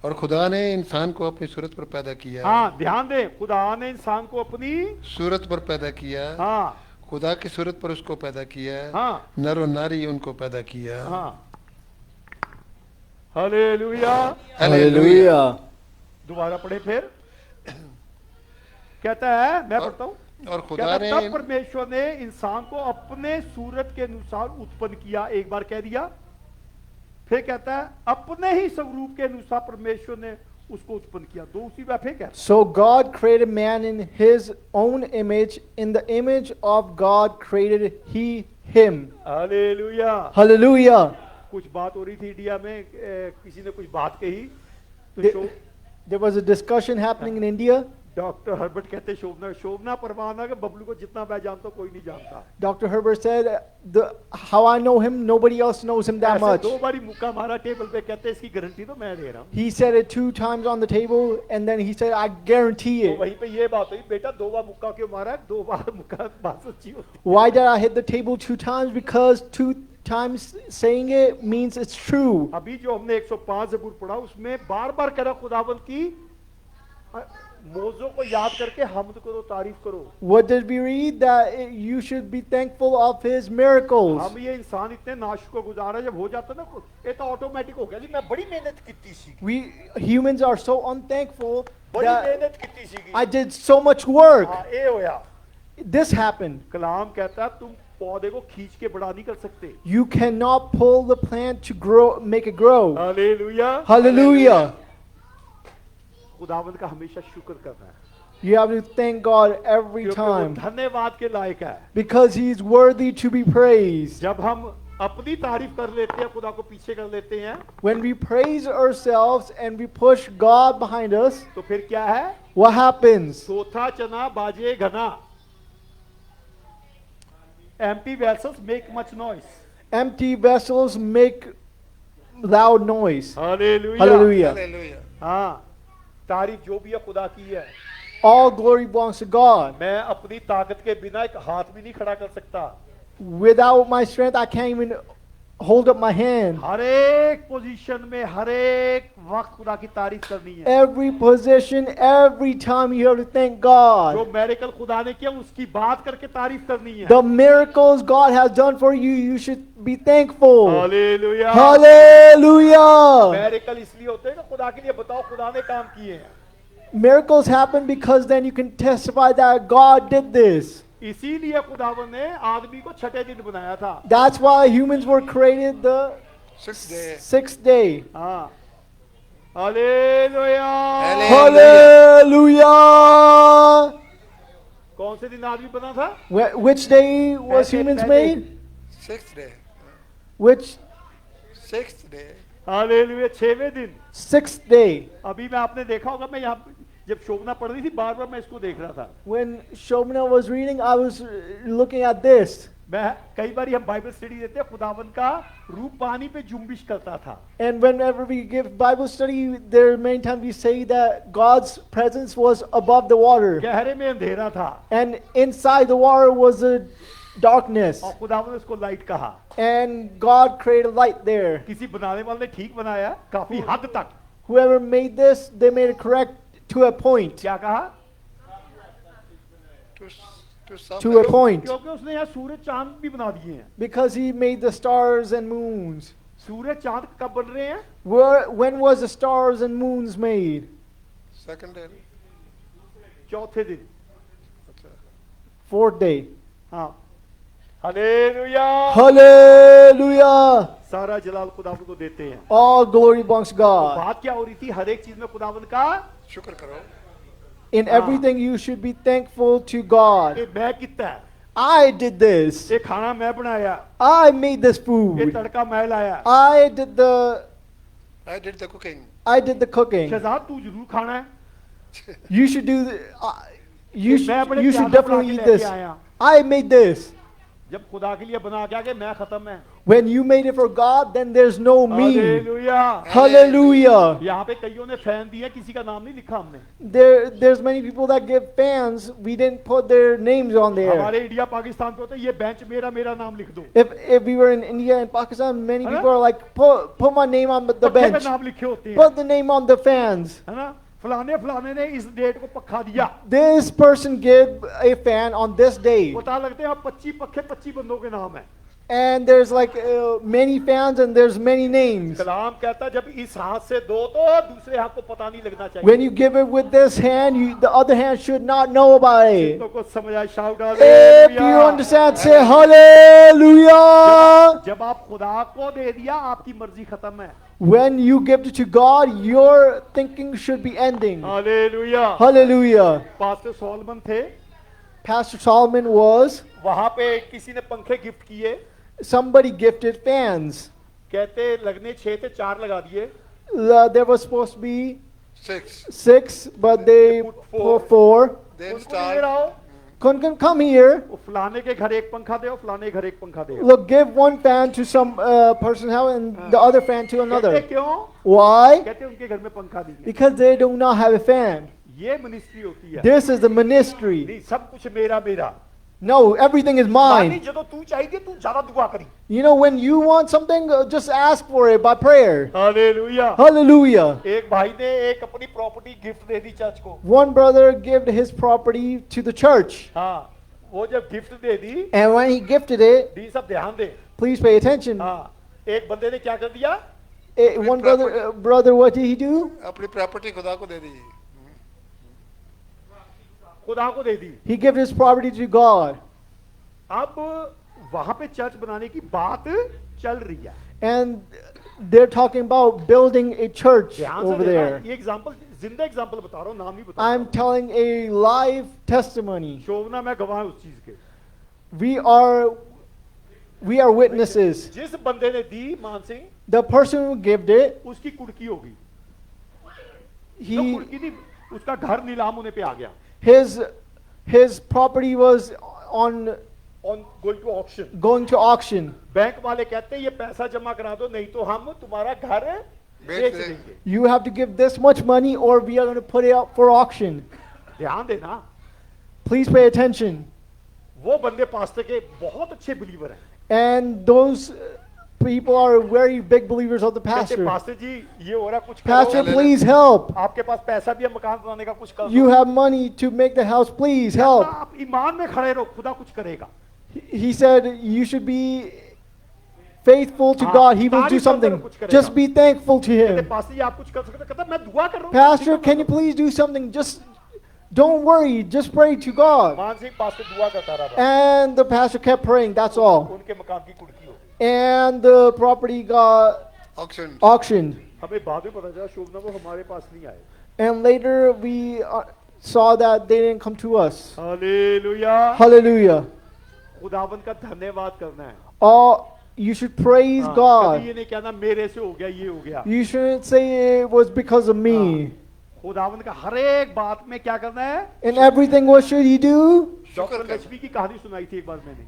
और खुदा ने इंसान को अपनी सूरत पर पैदा किया। हाँ, ध्यान दे, खुदा ने इंसान को अपनी सूरत पर पैदा किया। हाँ खुदा की सूरत पर उसको पैदा किया। हाँ नर और नारी उनको पैदा किया। हाँ, हालेलुया। Hallelujah. दोबारा पढ़े फिर। कहता है, मैं पढ़ता हूँ। और खुदा कहता ने तब परमेश्वर ने इंसान को अपने सूरत के अनुसार उत्पन्न किया, एक बार कह दिया। फिर कहता है अपने ही स्वरूप के अनुसार परमेश्वर ने उसको उत्पन्न किया, दो उसी बात। फिर कहता है So God created man in his own image. In the image of God created he him. Hallelujah. Hallelujah. कुछ बात हो रही थी इंडिया में, किसी ने कुछ बात कही तो There, there was a discussion happening in India. Doctor Herbert कहते शोभना परवाना के बबलू को जितना मैं जानता हूं कोई नहीं जानता। Dr. Herbert said, how I know him, nobody else knows him that ऐसे much. दो बारी मुक्का मारा टेबल पे, कहते इसकी गारंटी तो मैं दे रहा हूँ। He said it 2 times on the table, and then he said, I guarantee तो it. वहीं पे ये बात हुई, बेटा 2 बार मुक्का क्यों मारा है? 2 बार मुक्का बात सच्ची होती है। Why did I hit the table 2 times? Because 2 times saying it means it's true. अभी जो हमने 105 ज़बूर पढ़ा, उसमें बार बार कह रहा खुदावंद की मौजों को याद करके हम्द करो, तारीफ करो। What did we read? That you should be thankful of his miracles. हम ये इंसान इतने नाशुक गुजारा जब हो जाता ना, ये तो ऑटोमेटिक हो गया जी, मैं बड़ी मेहनत की सीखी, We humans are so unthankful बड़ी that मेहनत की सीखी। I did so much work. हाँ, ये होया। This happened. कलाम कहता है तुम पौधे को खींच के बड़ा नहीं कर सकते। You cannot pull the plant to grow, make it grow. Hallelujah. Hallelujah. खुदावंद का हमेशा शुक्र करना है, You have to thank God every क्योंकि वो time धन्यवाद के लायक है। because He's worthy to be praised. जब हम अपनी तारीफ कर लेते हैं, खुदा को पीछे कर लेते हैं, When we praise ourselves and we push God behind us, तो फिर क्या है? what happens? सोथा चना बाजे घना। Empty vessels make much noise. Empty vessels make loud noise. Hallelujah. Hallelujah. Hallelujah. हाँ, तारीफ जो भी है खुदा की है। All glory belongs to God. मैं अपनी ताकत के बिना एक हाथ भी नहीं खड़ा कर सकता। Without my strength, I can't even hold up my hand. हर एक पोजीशन में हर एक वक्त खुदा की तारीफ करनी है। Every position, every time you have to thank God. जो मेरेकल खुदा ने किया उसकी बात करके तारीफ करनी है। The miracles God has done for you, you should be thankful. Hallelujah. Hallelujah. Miracle इसलिए होते हैं कि खुदा के लिए बताओ खुदा ने काम किए हैं। Miracles happen because then you can testify that God did this. इसीलिए खुदावन ने आदमी को छठे दिन बनाया था। That's why humans were created the 6th day। 6th day. हाँ, हालेलुया। Hallelujah. कौन से दिन आदमी बना था? Which day was humans made? 6th day। Which 6th day। Hallelujah, 6वें दिन। 6th day? अभी मैं आपने देखा होगा, मैं यहाँ जब शोभना पढ़ रही थी बार बार मैं इसको देख रहा था। When Shobna was reading, I was looking at this. मैं कई बार हम बाइबल स्टडी देते हैं, खुदावन का रूप पानी पे जुम्बिश करता था। And whenever we give Bible study, there are many times we say that God's presence was above the water. गहरे में अंधेरा था And inside the water was a darkness. और खुदावन ने उसको लाइट कहा। And God created light there. किसी बनाने वाले ने ठीक बनाया काफी हद तक। Whoever made this, they made it correct to a point. क्या कहा? To a point. क्योंकि उसने यहाँ सूरज चांद भी बना दिए हैं। Because He made the stars and moons. सूरज चांद कब बन रहे हैं? When was the stars and moons made? 2nd day। चौथे दिन। 4th day. हाँ, हालेलुया। Hallelujah. सारा जलाल खुदावन को देते हैं। All glory belongs to तो God. बात क्या हो रही थी? हर एक चीज में खुदावन का शुक्र करो। In Ah. everything, you should be thankful to God. ये मैं कितना है, I did this. ये खाना मैं बनाया, I made this ये food. तड़का मैं लाया। I did the I did the cooking. cooking. Shahzad तू जरूर खाना है, You should do. You ये मैं बड़े you should प्यादा बना definitely के eat लेके this. आया। I made this. जब खुदा के लिए बना के आगे मैं खत्म है। When you made it for God, then there's no me. Hallelujah. Hallelujah. यहाँ पे कईयों ने फैन दिया, किसी का नाम नहीं लिखा हमने। There's many people that give fans. We didn't put their names on there. हमारे इंडिया पाकिस्तान पे होता है, ये बेंच मेरा नाम लिख दो। If we were in India and Pakistan, many Huh? people are like, put my name on the पक्के पे bench. नाम लिखे होते हैं, Put the name on the fans. है ना? फलाने ने इस डेट को पक्का दिया। This person gave a fan on this day. पता लगते हैं 25 पक्के 25 बंदों के नाम है। And there's like many fans and there's many names. कलाम कहता है जब इस हाथ से दो तो दूसरे हाथ को पता नहीं लगना चाहिए। When you give it with this hand, the other hand should not know about it. जिनको कुछ समझ आए shout If you understand, say hallelujah. जब आप खुदा को दे दिया, आपकी मर्जी खत्म है। When you give it to God, your thinking should be ending. Hallelujah. Hallelujah. Pastor Solomon थे, Pastor Solomon was, वहां पे किसी ने पंखे गिफ्ट किए, somebody gifted fans. कहते लगने 6 थे 4 लगा दिए। There was supposed to be 6. 6, but they put 4. They उनको ले installed. रहा हो, Kunkan, come here. वो फलाने के घर एक पंखा दे, फलाने के घर एक पंखा दे। Look, give one fan to some person's house and the other fan to कहते another. क्यों? Why? कहते उनके घर में पंखा नहीं है। Because they do not have a fan. ये मिनिस्ट्री होती है। This is the ministry. नहीं, सब कुछ मेरा। No, everything is मानी mine. ਜਦੋਂ तू चाहिए तू ज्यादा दुआ करी। You know, when you want something, just ask for it by prayer. Hallelujah. Hallelujah. एक भाई ने एक अपनी प्रॉपर्टी गिफ्ट दे दी चर्च को। One brother gave his property to the church. हाँ, वो जब gift they the, And when he gifted it, दी सब ध्यान दे। please pay attention. हाँ, एक बंदे ने क्या कर दिया? One brother, what did he do? अपनी प्रॉपर्टी खुदा को दे दी। खुदा को दे दी। He gave his property to God. अब वहां पे चर्च बनाने की बात चल रही है। And they're talking about building a church ध्यान से over देखना, there. ये एग्जांपल जिंदा एग्जांपल बता रहा हूँ, नाम नहीं बता I'm रहा हूँ। telling a live testimony. शोभना मैं गवाह हूं उस चीज के। We are witnesses. जिस बंदे ने दी मान Singh, The person who gave it, उसकी कुड़की होगी। तो he कुड़की थी, उसका घर नीलाम होने पे आ गया। his property was on On going to auction. going to auction. Bank वाले कहते हैं ये पैसा जमा करा दो, नहीं तो हम तुम्हारा घर बेच बेच देंगे। You have to give this much money or we are going to put it up for auction. ध्यान देना, Please pay attention. वो बंदे पास्टर के बहुत अच्छे बिलीवर हैं। And those people are very big believers of the कहते pastor. Pastor जी ये हो रहा कुछ Pastor, करो, please help. आपके पास पैसा भी है मकान बनाने का, कुछ करो। You have money to make the house. Please help. आप ईमान में खड़े रहो, खुदा कुछ करेगा। He said you should be faithful to हाँ, God. He will do तारीफ something. करो, कुछ करेगा। Just be thankful to कहते Him. पास्टर जी आप कुछ कर सकते हो? कहता मैं दुआ कर रहा हूँ। Pastor, can you please do something? Just don't worry. Just pray to God. मान सिंह पास्टर दुआ करता रहा। And the pastor kept praying. That's all. उनके मकान की कुड़की हो गई। And the property got Auction. auctioned. हमें बाद में पता चला शोभना वो हमारे पास नहीं आए। And later we saw that they didn't come to us. Hallelujah. Hallelujah. खुदावंद का धन्यवाद करना है। You should praise हाँ, कभी God. ये नहीं कहना मेरे से हो गया, ये हो गया। You shouldn't say it was because of me. खुदावंद का हर एक बात में क्या करना है? In everything, what should he do? Doctor करना। लक्ष्मी की कहानी सुनाई थी एक बार मैंने।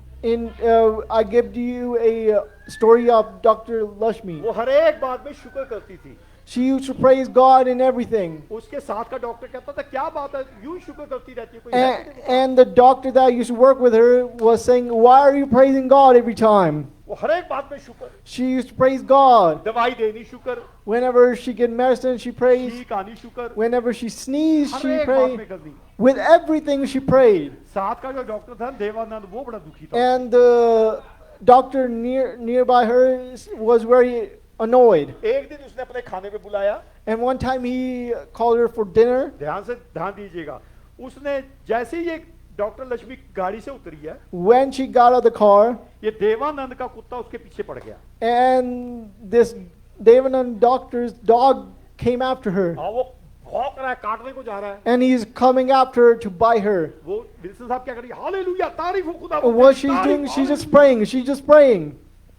I give you a story of Dr. Lakshmi. वो हर एक बात में शुक्र करती थी। She used to praise God in everything. उसके साथ का डॉक्टर कहता था क्या बात है, यूं शुक्र करती रहती है, कोई है तो देखो। And the doctor that used to work with her was saying, why are you praising God every time? वो हर एक बात में शुक्र, She used to praise God. दवाई देनी शुक्र, Whenever she get medicine, she praised. ठीक आनी शुक्र, Whenever she sneezed, her she एक बात में prayed. करनी। With everything, she prayed. साथ का जो डॉक्टर था देवानंद, वो बड़ा दुखी था। And the doctor nearby her was very annoyed. एक दिन उसने अपने खाने पे बुलाया, And one time he called her for dinner. ध्यान से ध्यान दीजिएगा, उसने जैसे ही ये डॉक्टर लक्ष्मी गाड़ी से उतरी है, When she got out of the car, ये देवानंद का कुत्ता उसके पीछे पड़ गया। and this Devanand doctor's dog came after her. हाँ, वो भौंक रहा है, काटने को जा रहा है। and he's coming after her to bite her. वो विल्सन साहब क्या कर रही है? हालेलुया, तारीफ हो खुदा। What she's doing, she's just praying. She's just praying.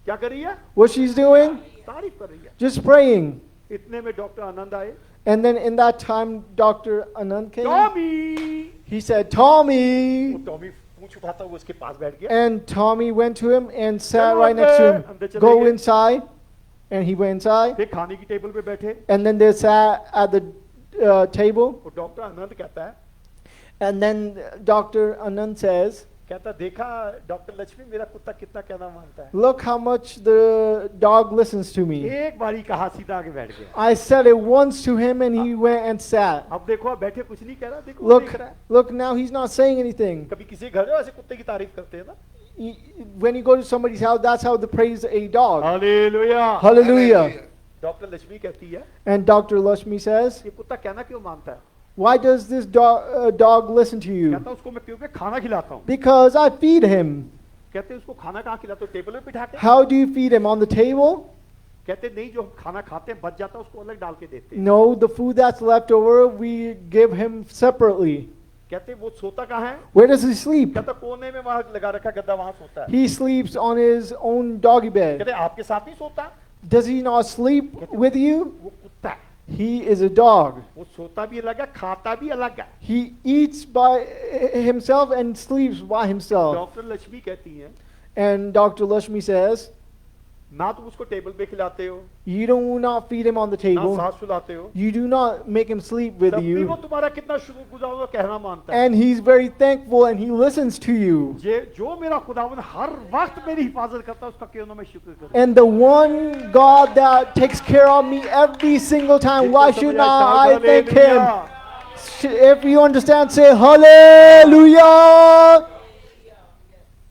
क्या कर रही है? What she's doing, तारीफ कर रही है। just praying. इतने में डॉक्टर आनंद आए। And then in that time, Dr. Anand came. Tommy, He said, Tommy. वो टॉमी पूंछ उठाता हुआ उसके पास बैठ गया। And Tommy went to him and sat चलो right next to अंदर him. चले Go गए। inside. And he went inside. फिर खाने की टेबल पे बैठे। And then they sat at the table. वो डॉक्टर आनंद कहता है, And then Dr. Anand says, कहता देखा डॉक्टर लक्ष्मी मेरा कुत्ता कितना कहना मानता है। look how much the dog listens to me. एक बारी कहा, सीधा आके बैठ गया। I said it once to him and he went and sat. अब देखो, अब बैठे कुछ नहीं कह रहा, देखो वो देख रहा है। Look, now he's not saying anything. कभी किसी घर में ऐसे कुत्ते की तारीफ करते हैं ना। When you go to somebody's house, that's how they praise a dog. Hallelujah. Hallelujah. Doctor Lakshmi कहती है, And Dr. Lakshmi says, ये कुत्ता कहना क्यों मानता है? why does this dog listen to you? कहता उसको मैं क्योंकि खाना खिलाता हूँ। Because I feed him. कहते उसको खाना कहाँ खिलाते हो? टेबल पे बिठा के। How do you feed him? On the table? कहते नहीं, जो हम खाना खाते हैं बच जाता है उसको अलग डाल के देते हैं। No, the food that's left over, we give him separately. कहते वो सोता कहाँ है? Where does he sleep? कहता कोने में वहां लगा रखा गद्दा, वहां सोता है। He sleeps on his own doggy bed. कहते आपके साथ नहीं सोता? Does he not sleep with you? वो कुत्ता है, He is a dog. वो सोता भी अलग है, खाता भी अलग है। He eats by himself and sleeps by himself. Doctor Lakshmi कहती हैं, And Dr. Lakshmi says, ना तुम उसको टेबल पे खिलाते हो, you do not feed him on the ना table. साथ सुलाते हो, You do not make him sleep with तब भी वो you. तुम्हारा कितना शुक्रगुजार और कहना मानता है। And he's very thankful and he listens to you. जो मेरा खुदावन हर वक्त मेरी हिफाजत करता है, उसका क्यों ना मैं शुक्र करूं। And the one God that takes care of me every single time, why should not I thank him? If you understand, say hallelujah.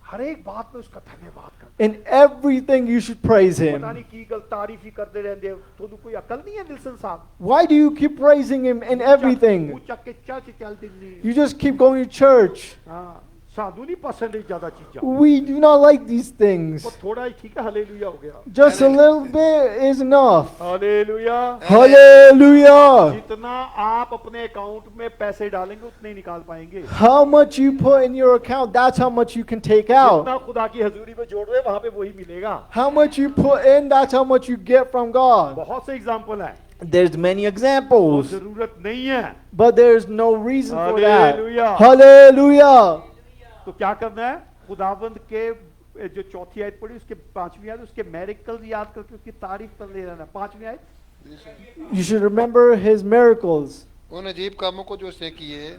हर एक बात में उसका धन्यवाद कर। In everything you should praise him. पता नहीं की गल तारीफ ही करते रहते हो, तो कोई अकल नहीं है विल्सन साहब। Why do you keep praising him in everything? वो चक्के चर्च चल Delhi. You just keep going to church. हाँ, साधु नहीं पसंद है ज्यादा चीजें। We do not like these things. वो थोड़ा ही ठीक है, हालेलुया हो गया। Just a little bit is enough. Hallelujah. Hallelujah. जितना आप अपने अकाउंट में पैसे डालेंगे उतने ही निकाल पाएंगे। How much you put in your account, that's how much you can take out. जितना खुदा की हजूरी में जोड़ रहे वहां पे वही मिलेगा। How much you put in, that's how much you get from God. बहुत से एग्जाम्पल है, There's many examples, जरूरत नहीं है। but there's no reason for that. Hallelujah. Hallelujah. तो क्या करना है? खुदावंद के जो चौथी आयत पढ़ी उसके पांचवी आयत, उसके मेरिकल्स याद करके उसकी तारीफ कर ले रहना। पांचवी आयत, You should remember his miracles. उन अजीब कामों को जो उसने किए,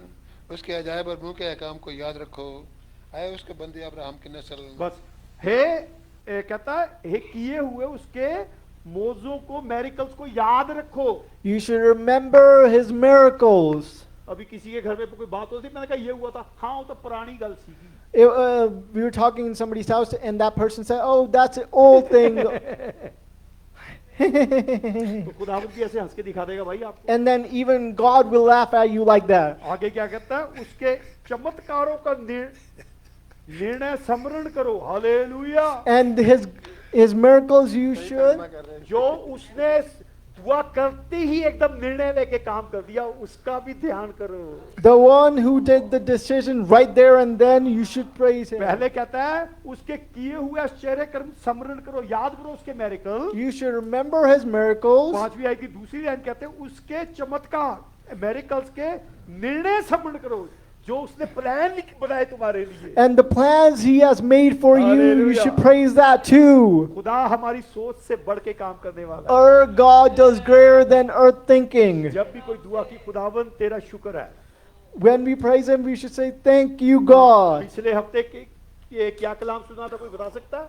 उसके अजायब और मुंह के अहकाम को याद रखो। आए उसके बंदे अब्राहम की नस्ल। बस कहता है हे किए हुए उसके मौजों को, मेरिकल्स को याद रखो। You should remember his miracles. अभी किसी के घर में कोई बात होती, मैंने कहा ये हुआ था, हाँ वो तो पुरानी गल सी। We were talking in somebody's house and that person said, oh, that's an old thing. तो खुदावंद भी ऐसे हंस के दिखा देगा भाई आपको। And then even God will laugh at you like that. आगे क्या कहता है? उसके चमत्कारों का निर्णय स्मरण करो। Hallelujah. And his miracles you should. जो उसने दुआ करते ही एकदम निर्णय लेके काम कर दिया, उसका भी ध्यान करो। The one who did the decision right there and then, you should praise him. पहले कहता है उसके किए हुए आश्चर्य कर्म स्मरण करो, याद करो उसके मेरिकल। You should remember his miracles. पांचवी आयत की दूसरी लाइन कहते हैं उसके चमत्कार, मेरिकल्स के निर्णय स्मरण करो, जो उसने प्लान बनाए तुम्हारे लिए। And the plans he has made for you, you Hallelujah. should praise that too. खुदा हमारी सोच से बढ़ के काम करने वाला है। Our God does greater than our thinking. जब भी कोई दुआ की, खुदावन तेरा शुक्र है। When we praise him, we should say, thank you, God. पिछले हफ्ते के ये क्या कलाम सुना था, कोई बता सकता है?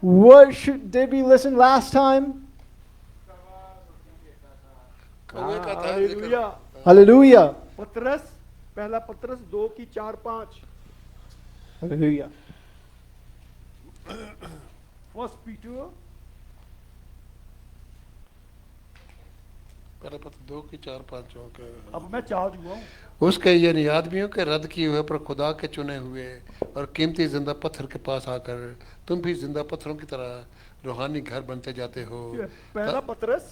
Did we listen last time? कौवे का था हालेलुया। Hallelujah. पतरस, पहला पतरस 2:4-5। Hallelujah. फर्स्ट पीटर पहले पत्र 2:4-5 अब मैं चार्ज हुआ हूँ। उसके यानी आदमियों के रद्द किए हुए पर खुदा के चुने हुए और कीमती जिंदा पत्थर के पास आकर तुम भी जिंदा पत्थरों की तरह रूहानी घर बनते जाते हो। पहला पतरस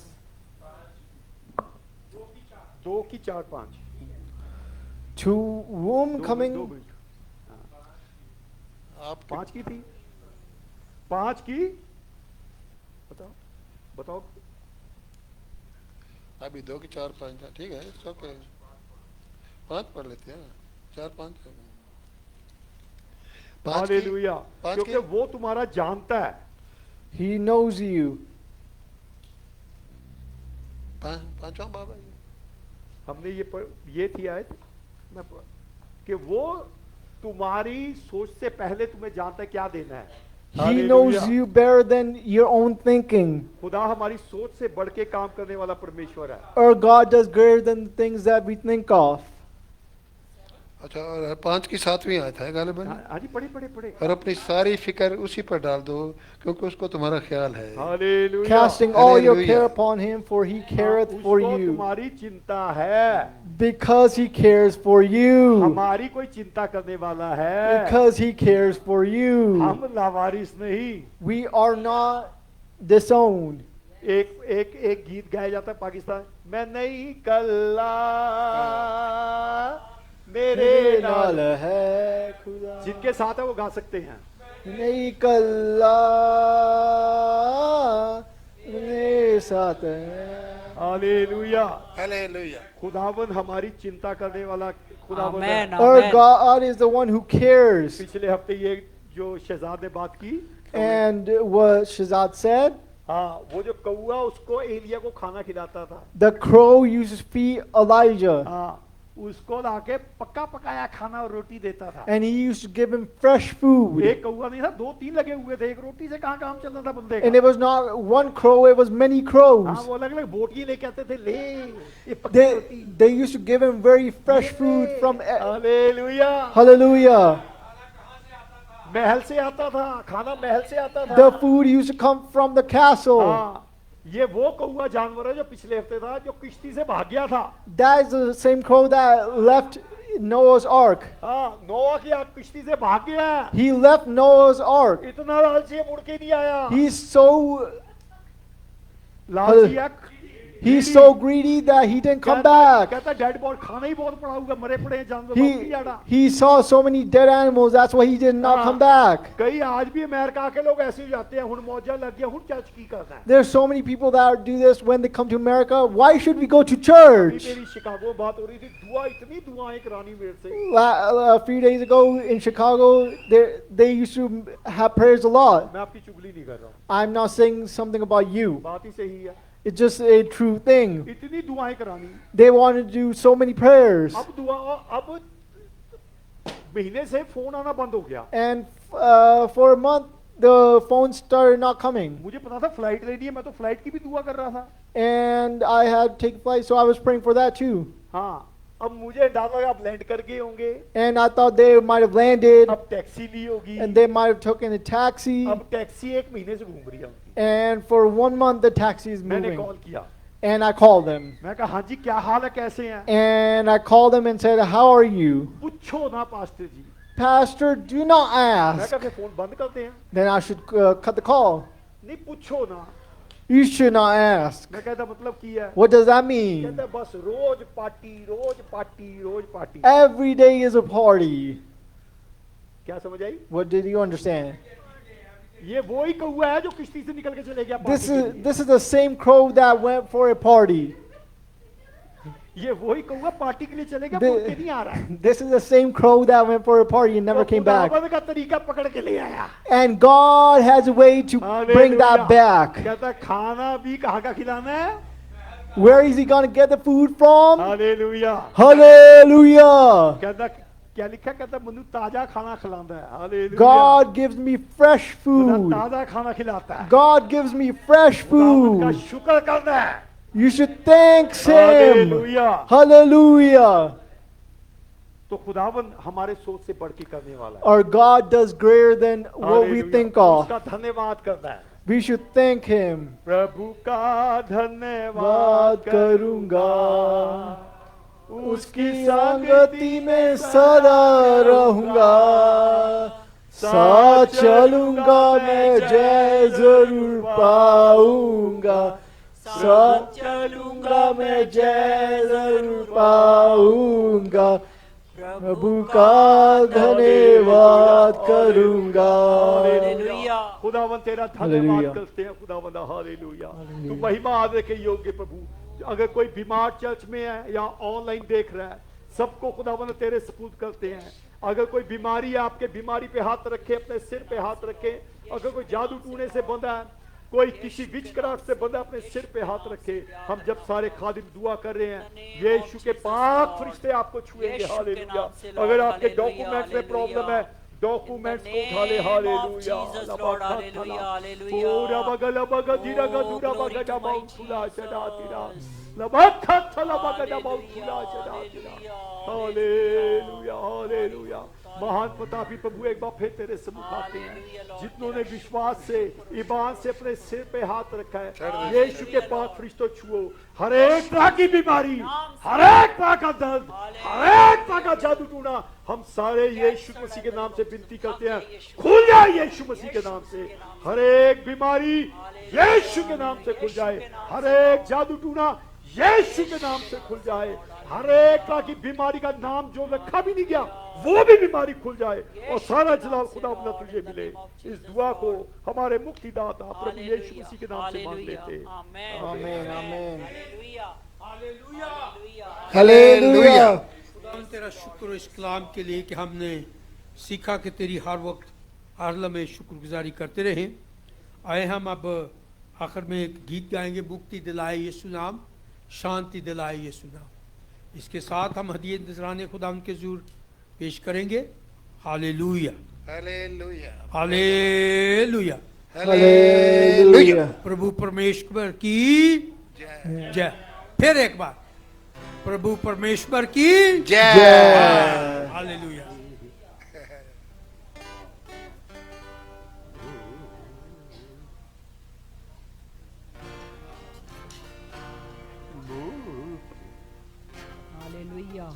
2:4-5। To whom दो coming? मिनट आप 5 की थी 5 की बताओ बताओ अभी 2 की 4 5 ठीक है इट्स ओके 5 पढ़ लेते हैं 4 5 हालेलुया पाँच क्योंकि की वो तुम्हारा जानता है He knows you. पांचवा बाब है हमने ये थी आयत मैं कि वो तुम्हारी सोच से पहले तुम्हें जानता है क्या देना है He hallelujah. knows you better than your own thinking. खुदा हमारी सोच से बढ़ के काम करने वाला परमेश्वर है Our God does greater than the things that we think of. अच्छा और 5 की 7वीं आयत है गालिबन हाँ जी पढ़े पढ़े पढ़े और अपनी सारी फिक्र उसी पर डाल दो क्योंकि उसको तुम्हारा ख्याल है hallelujah Casting all your Hallelujah. care upon him, for he careth for उसको you. तुम्हारी चिंता है Because he cares for you. हमारी कोई चिंता करने वाला है Because he cares for you. हम लावारिस नहीं We are not disowned. एक गीत गाया जाता है पाकिस्तान मैं नहीं कल्ला मेरे नाल है खुदा जिनके साथ है वो गा सकते हैं नहीं कल्ला मेरे साथ है हालेलुया हालेलुया खुदावन हमारी चिंता करने वाला खुदावन है। Amen. Our Amen. God is the one who cares. पिछले हफ्ते ये जो शहजाद ने बात की And what Shazad said, हाँ वो जो कौआ उसको एलिया को खाना खिलाता था the crow used to feed Elijah. हाँ उसको लाके पक्का पकाया खाना और रोटी देता था And he used to give him fresh food. एक कौआ नहीं था 2-3 लगे हुए थे एक रोटी से कहाँ काम चलता था बंदे And का it was not one crow, it was many हाँ crows. वो अलग अलग बोटियां लेके आते थे ले ये पक्की रोटी They used to give him very fresh food from. Hallelujah Hallelujah. महल से आता था खाना महल से आता था The food used to come from the castle. हाँ ये वो कौआ जानवर है जो पिछले हफ्ते था जो किश्ती से भाग गया था That is the same crow that left Noah's ark. हाँ नोआ की आग किश्ती से भाग गया He left Noah's ark. इतना लालची है, मुड़ के नहीं आया He's so लालची है, he's so greedy that he didn't come back. कहता डेड बॉडी खाना ही बहुत पड़ा होगा मरे पड़े हैं जानवर बहुत नहीं जाना He saw so many dead animals. That's why he did not come back. कई आज भी अमेरिका के लोग ऐसे ही जाते हैं हुन मौजा लग गया हुन चर्च की करना है There's so many people that do this when they come to America. Why should we go to अभी church? मेरी शिकागो में बात हो रही थी दुआ इतनी दुआएं करानी मेरे से A few days ago in Chicago, they used to have prayers a lot. मैं आपकी चुगली नहीं कर रहा हूँ I'm not saying something about you. बात ही सही है It's just a true thing. इतनी दुआएं करानी They wanted to do so many prayers. अब दुआ अब महीने से फोन आना बंद हो गया And for a month, the phone started not coming. मुझे पता था फ्लाइट लेनी है मैं तो फ्लाइट की भी दुआ कर रहा था And I had to take flight, so I was praying for that too. हाँ अब मुझे डाला आप लैंड कर गए होंगे And I thought they might have landed, अब टैक्सी ली होगी and they might have taken a taxi. अब टैक्सी एक महीने से घूम रही है उनकी And for 1 month, the taxi is मैंने moving. कॉल किया And I called them. मैं कहा हाँ जी क्या हाल है कैसे हैं And I called them and said, "How are you?" पूछो ना pastor ji Pastor, do not मैं ask. कहा फिर फोन बंद करते हैं Then I should cut the call. नहीं पूछो ना You should not ask. मैं कहता मतलब की है What does that mean? कहता बस रोज पार्टी रोज पार्टी रोज party Every day is a party. क्या समझ आई What did you understand? ये वो ही कौआ है जो किश्ती से निकल के चले गया This पार्टी के is लिए। this is the same crow that went for a party. ये वही कौआ पार्टी के लिए चलेगा मुड़ के नहीं आ रहा है This is the same crow that went for a party and never तो came back. खुदावंद का तरीका पकड़ के ले आया And God has a way to bring that hallelujah. back. कहता खाना भी कहाँ का खिलाना है Where is he going to get the food from? Hallelujah Hallelujah. कहता क्या लिखा कहता मनु ताजा खाना खिलाता है hallelujah God gives me fresh खुदा food. ताजा खाना खिलाता है God gives me fresh खुदावंद का food. शुक्र करना है You should thank Him. Hallelujah Hallelujah. तो खुदावन हमारे सोच से बढ़ के करने वाला है Our God does greater than what we hallelujah. think of. उसका धन्यवाद करना है We should thank Him. प्रभु का धन्यवाद बात करूंगा उसकी संगति में सदा रहूंगा, साथ चलूंगा मैं जय जरूर पाऊंगा, साथ चलूंगा मैं जय जरूर पाऊंगा, प्रभु का धन्यवाद करूंगा। हालेलुया। खुदावन तेरा धन्यवाद हालेलुया। करते हैं खुदावन, हालेलुया। तू महिमा आदर के योग्य प्रभु। अगर कोई बीमार चर्च में है या ऑनलाइन देख रहा है, सबको खुदावन तेरे सपूत करते हैं। अगर कोई बीमारी है, आपके बीमारी पे हाथ रखे, अपने सिर पे हाथ रखे। अगर कोई जादू टूने से बंधा है, कोई किसी विचक्राफ्ट से बंधा, अपने सिर पे हाथ रखे। हम जब सारे खादिम दुआ कर रहे हैं, यीशु के पाक फरिश्ते आपको छुएंगे। हालेलुया। अगर आपके डॉक्यूमेंट में प्रॉब्लम है, डॉक्यूमेंट्स को उठा ले। हालेलुया। पूरा बगल बगल धीरा का दूरा बगल बहुत खुला चढ़ा तीरा लबखा थला बगल बहुत खुला चढ़ा तीरा। Hallelujah, hallelujah. महान प्रतापी प्रभु एक बार फिर तेरे सम्मुख आते हैं। जितनों ने विश्वास से, ईमान से अपने सिर पे हाथ रखा है, यीशु के पाक फरिश्तों छुओ। हर एक तरह की बीमारी, हर एक तरह का दर्द, हर एक तरह का जादू टूना, हम सारे यीशु मसीह के नाम से विनती करते हैं, खुल जाए यीशु मसीह के नाम से। हर एक बीमारी यीशु के नाम से खुल जाए। हर एक जादू टूना यीशु के नाम से खुल जाए। हर एक तरह की बीमारी का नाम जो रखा भी नहीं गया, वो भी बीमारी खुल जाए और सारा जलाल खुदा अपना तुझे मिले। इस दुआ को हमारे मुक्तिदाता प्रभु यीशु मसीह के नाम से मांग लेते हैं। आमीन, आमीन। हालेलुया। खुदावन तेरा शुक्र इस कलाम के लिए कि हमने सीखा कि तेरी हर वक्त हर लम्हे शुक्रगुजारी करते रहें। आए हम अब आखिर में एक गीत गाएंगे, मुक्ति दिलाए यीशु नाम, शांति दिलाए यीशु नाम। इसके साथ हम हदीये नजराने खुदावन के ज़ूर पेश करेंगे। Hallelujah, hallelujah, hallelujah, hallelujah. प्रभु परमेश्वर की जय। फिर एक बार, प्रभु परमेश्वर की जय। हालेलुया। हालेलुया।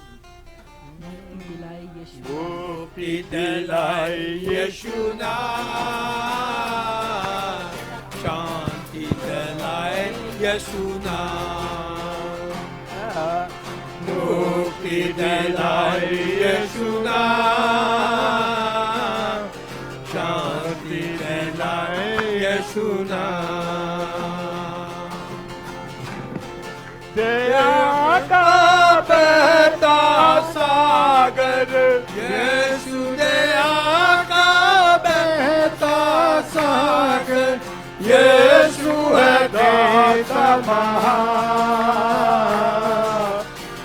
मुक्ति दिलाए यीशु। मुक्ति दिलाए यीशु नाम, शांति दिलाए यीशु नाम। मुक्ति दिलाए यीशु नाम, शांति दिलाए यीशु नाम। दया का बहता सागर, यीशु दया का बहता सागर, यीशु है दाता महान,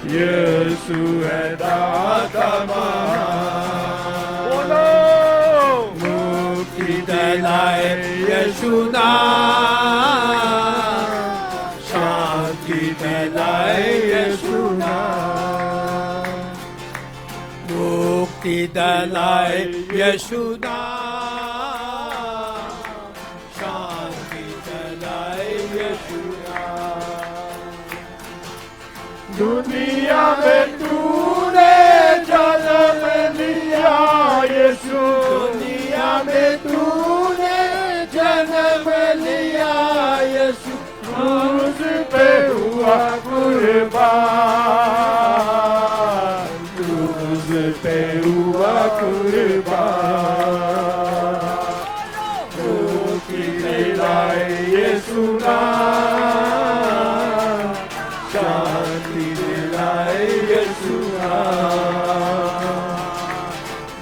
यीशु है दाता महान। मुक्ति दिलाए यीशु नाम, शांति दिलाए यीशु नाम। मुक्ति दिलाए यीशु नाम, शांति दिलाए यीशु नाम। दुनिया में तूने जन्म लिया यीशु, दुनिया में तूने जन्म लिया यीशु, क्रूस पे हुआ कुर्बान, क्रूस पे हुआ कुर्बान। मुक्ति दिलाए यीशु नाम, शांति दिलाए यीशु नाम।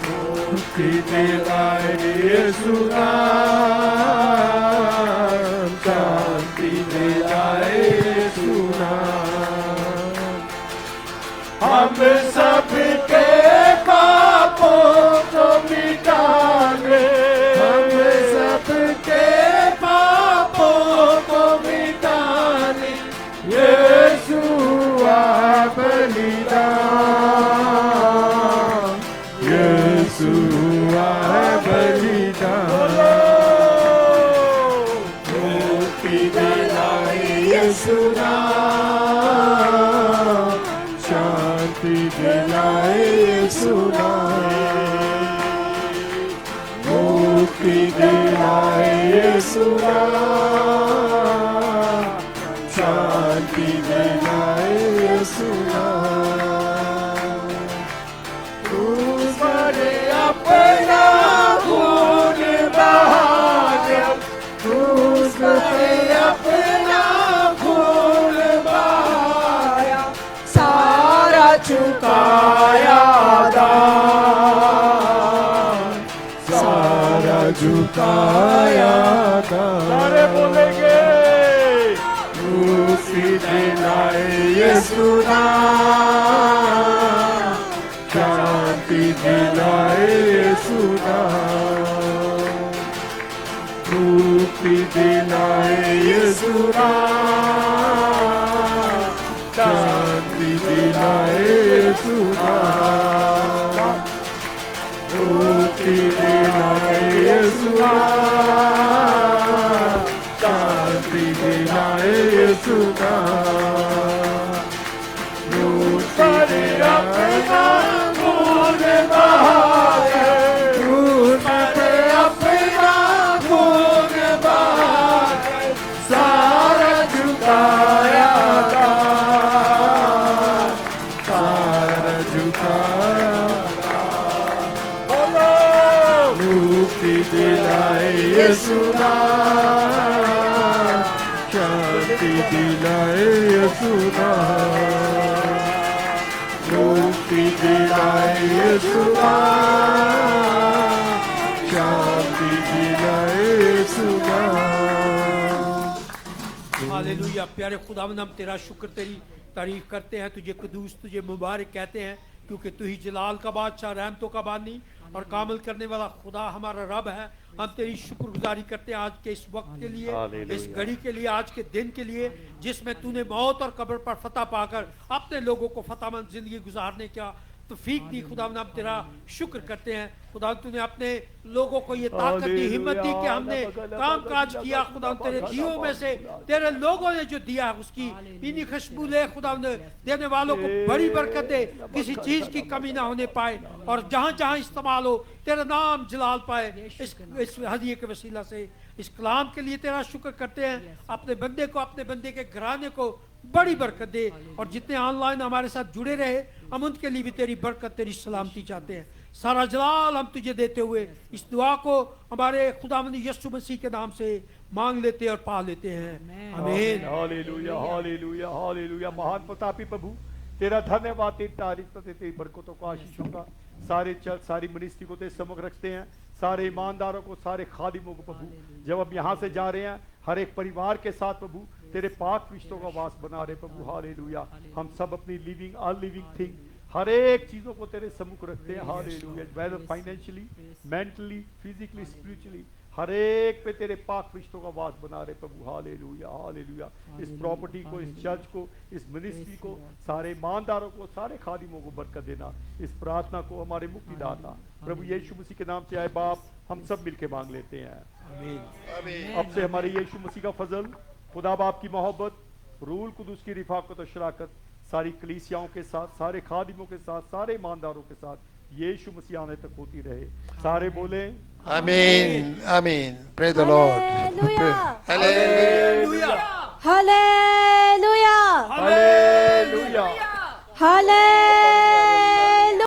मुक्ति दिलाए यीशु नाम, शांति दिलाए यीशु नाम। हम सबके पापों को मिटाने, हम सबके पापों को मिटाने, यीशु आप बलिदान, यीशु आप बलिदान। मुक्ति दिलाए यीशु नाम, शांति दिलाए यीशु नाम। मुक्ति दिलाए यीशु नाम, शांति दिलाए यीशु नाम। चुकाया दान, सारा झुकाया दान। सारे बोलेंगे मुक्ति दिलाए यीशु नाम, शांति दिलाए यीशु नाम, मुक्ति दिलाए यीशु नाम, शांति दिलाए यीशु नाम, मुक्ति दिलाए यीशु नाम, शांति दिलाए यीशु नाम, मुक्ति दिलाए खून बहाए, खून पे अपना खून बहाए, सारा झुकाया दान, सारा झुकाया दान। मुक्ति दिलाए यीशु नाम, शांति दिलाए यीशु नाम, मुक्ति दिलाए यीशु नाम, शांति दिलाए यीशु नाम। हालेलुया। प्यारे खुदावंद, हम तेरा शुक्र तेरी तारीफ करते हैं, तुझे कदूस, तुझे मुबारक कहते हैं, क्योंकि तू ही जलाल का बादशाह, रहमतों का बानी और कामल करने वाला खुदा हमारा रब है। हम तेरी शुक्रगुजारी करते हैं आज के इस वक्त के लिए, इस घड़ी के लिए, आज के दिन के लिए, जिसमें तूने मौत और कब्र पर फतह पाकर अपने लोगों को फतहमंद जिंदगी गुजारने का तौफीक दी। खुदावंद, हम तेरा शुक्र करते हैं। खुदा, तूने अपने लोगों को ये ताकत दी, हिम्मत दी कि हमने काम काज किया। खुदा, तेरे दियों में से तेरे लोगों ने जो दिया उसकी इन्हीं खुशबू ले। खुदा, देने वालों को बड़ी बरकत दे, किसी चीज की कमी ना होने पाए, और जहां जहां इस्तेमाल हो तेरा नाम जलाल पाए। इस हदिये के वसीला से इस कलाम के लिए तेरा शुक्र करते हैं। अपने बंदे को, अपने बंदे के घराने को बड़ी बरकत दे, और जितने ऑनलाइन हमारे साथ जुड़े रहे हम उनके लिए भी तेरी बरकत, तेरी सलामती चाहते हैं। सारा जलाल हम तुझे देते हुए इस दुआ को हमारे खुदावंद यीशु मसीह के नाम से मांग लेते और पा लेते हैं, आमीन। Hallelujah, hallelujah, hallelujah. महान प्रतापी प्रभु, तेरा धन्यवाद, तेरी तारीफ करते, तेरी बरकतों को, आशीषों का सारे चर्च, सारी मिनिस्ट्री को तेरे सम्मुख रखते हैं, सारे ईमानदारों को, सारे खादिमों को प्रभु। जब हम यहाँ से जा रहे हैं, हर एक परिवार के साथ प्रभु तेरे पाक रिश्तों का वास बना रहे प्रभु। हालेलुया। हम सब अपनी लिविंग, अनलिविंग थिंग, हर एक चीजों को तेरे सम्मुख रखते हैं। Hallelujah. Whether financially, mentally, physically, spiritually, हर एक पे तेरे पाक रिश्तों का वास बना रहे प्रभु। Hallelujah, hallelujah. इस प्रॉपर्टी को, इस चर्च को, इस मिनिस्ट्री को, सारे ईमानदारों को, सारे खादिमों को बरकत देना। इस प्रार्थना को हमारे मुक्तिदाता प्रभु यीशु मसीह के नाम से आए बाप, हम सब मिलके मांग लेते हैं, आमीन। अब से हमारे यीशु मसीह का फजल, खुदा बाप की मोहब्बत, रूल कुदूस की रिफाकत और शराकत सारी कलीसियाओं के साथ, सारे खादिमों के साथ, सारे ईमानदारों के साथ यीशु मसीह आने तक होती रहे। सारे बोले आमीन, आमीन। Praise the Lord, Hallelujah. Hallelujah. Hallelujah. Hallelujah.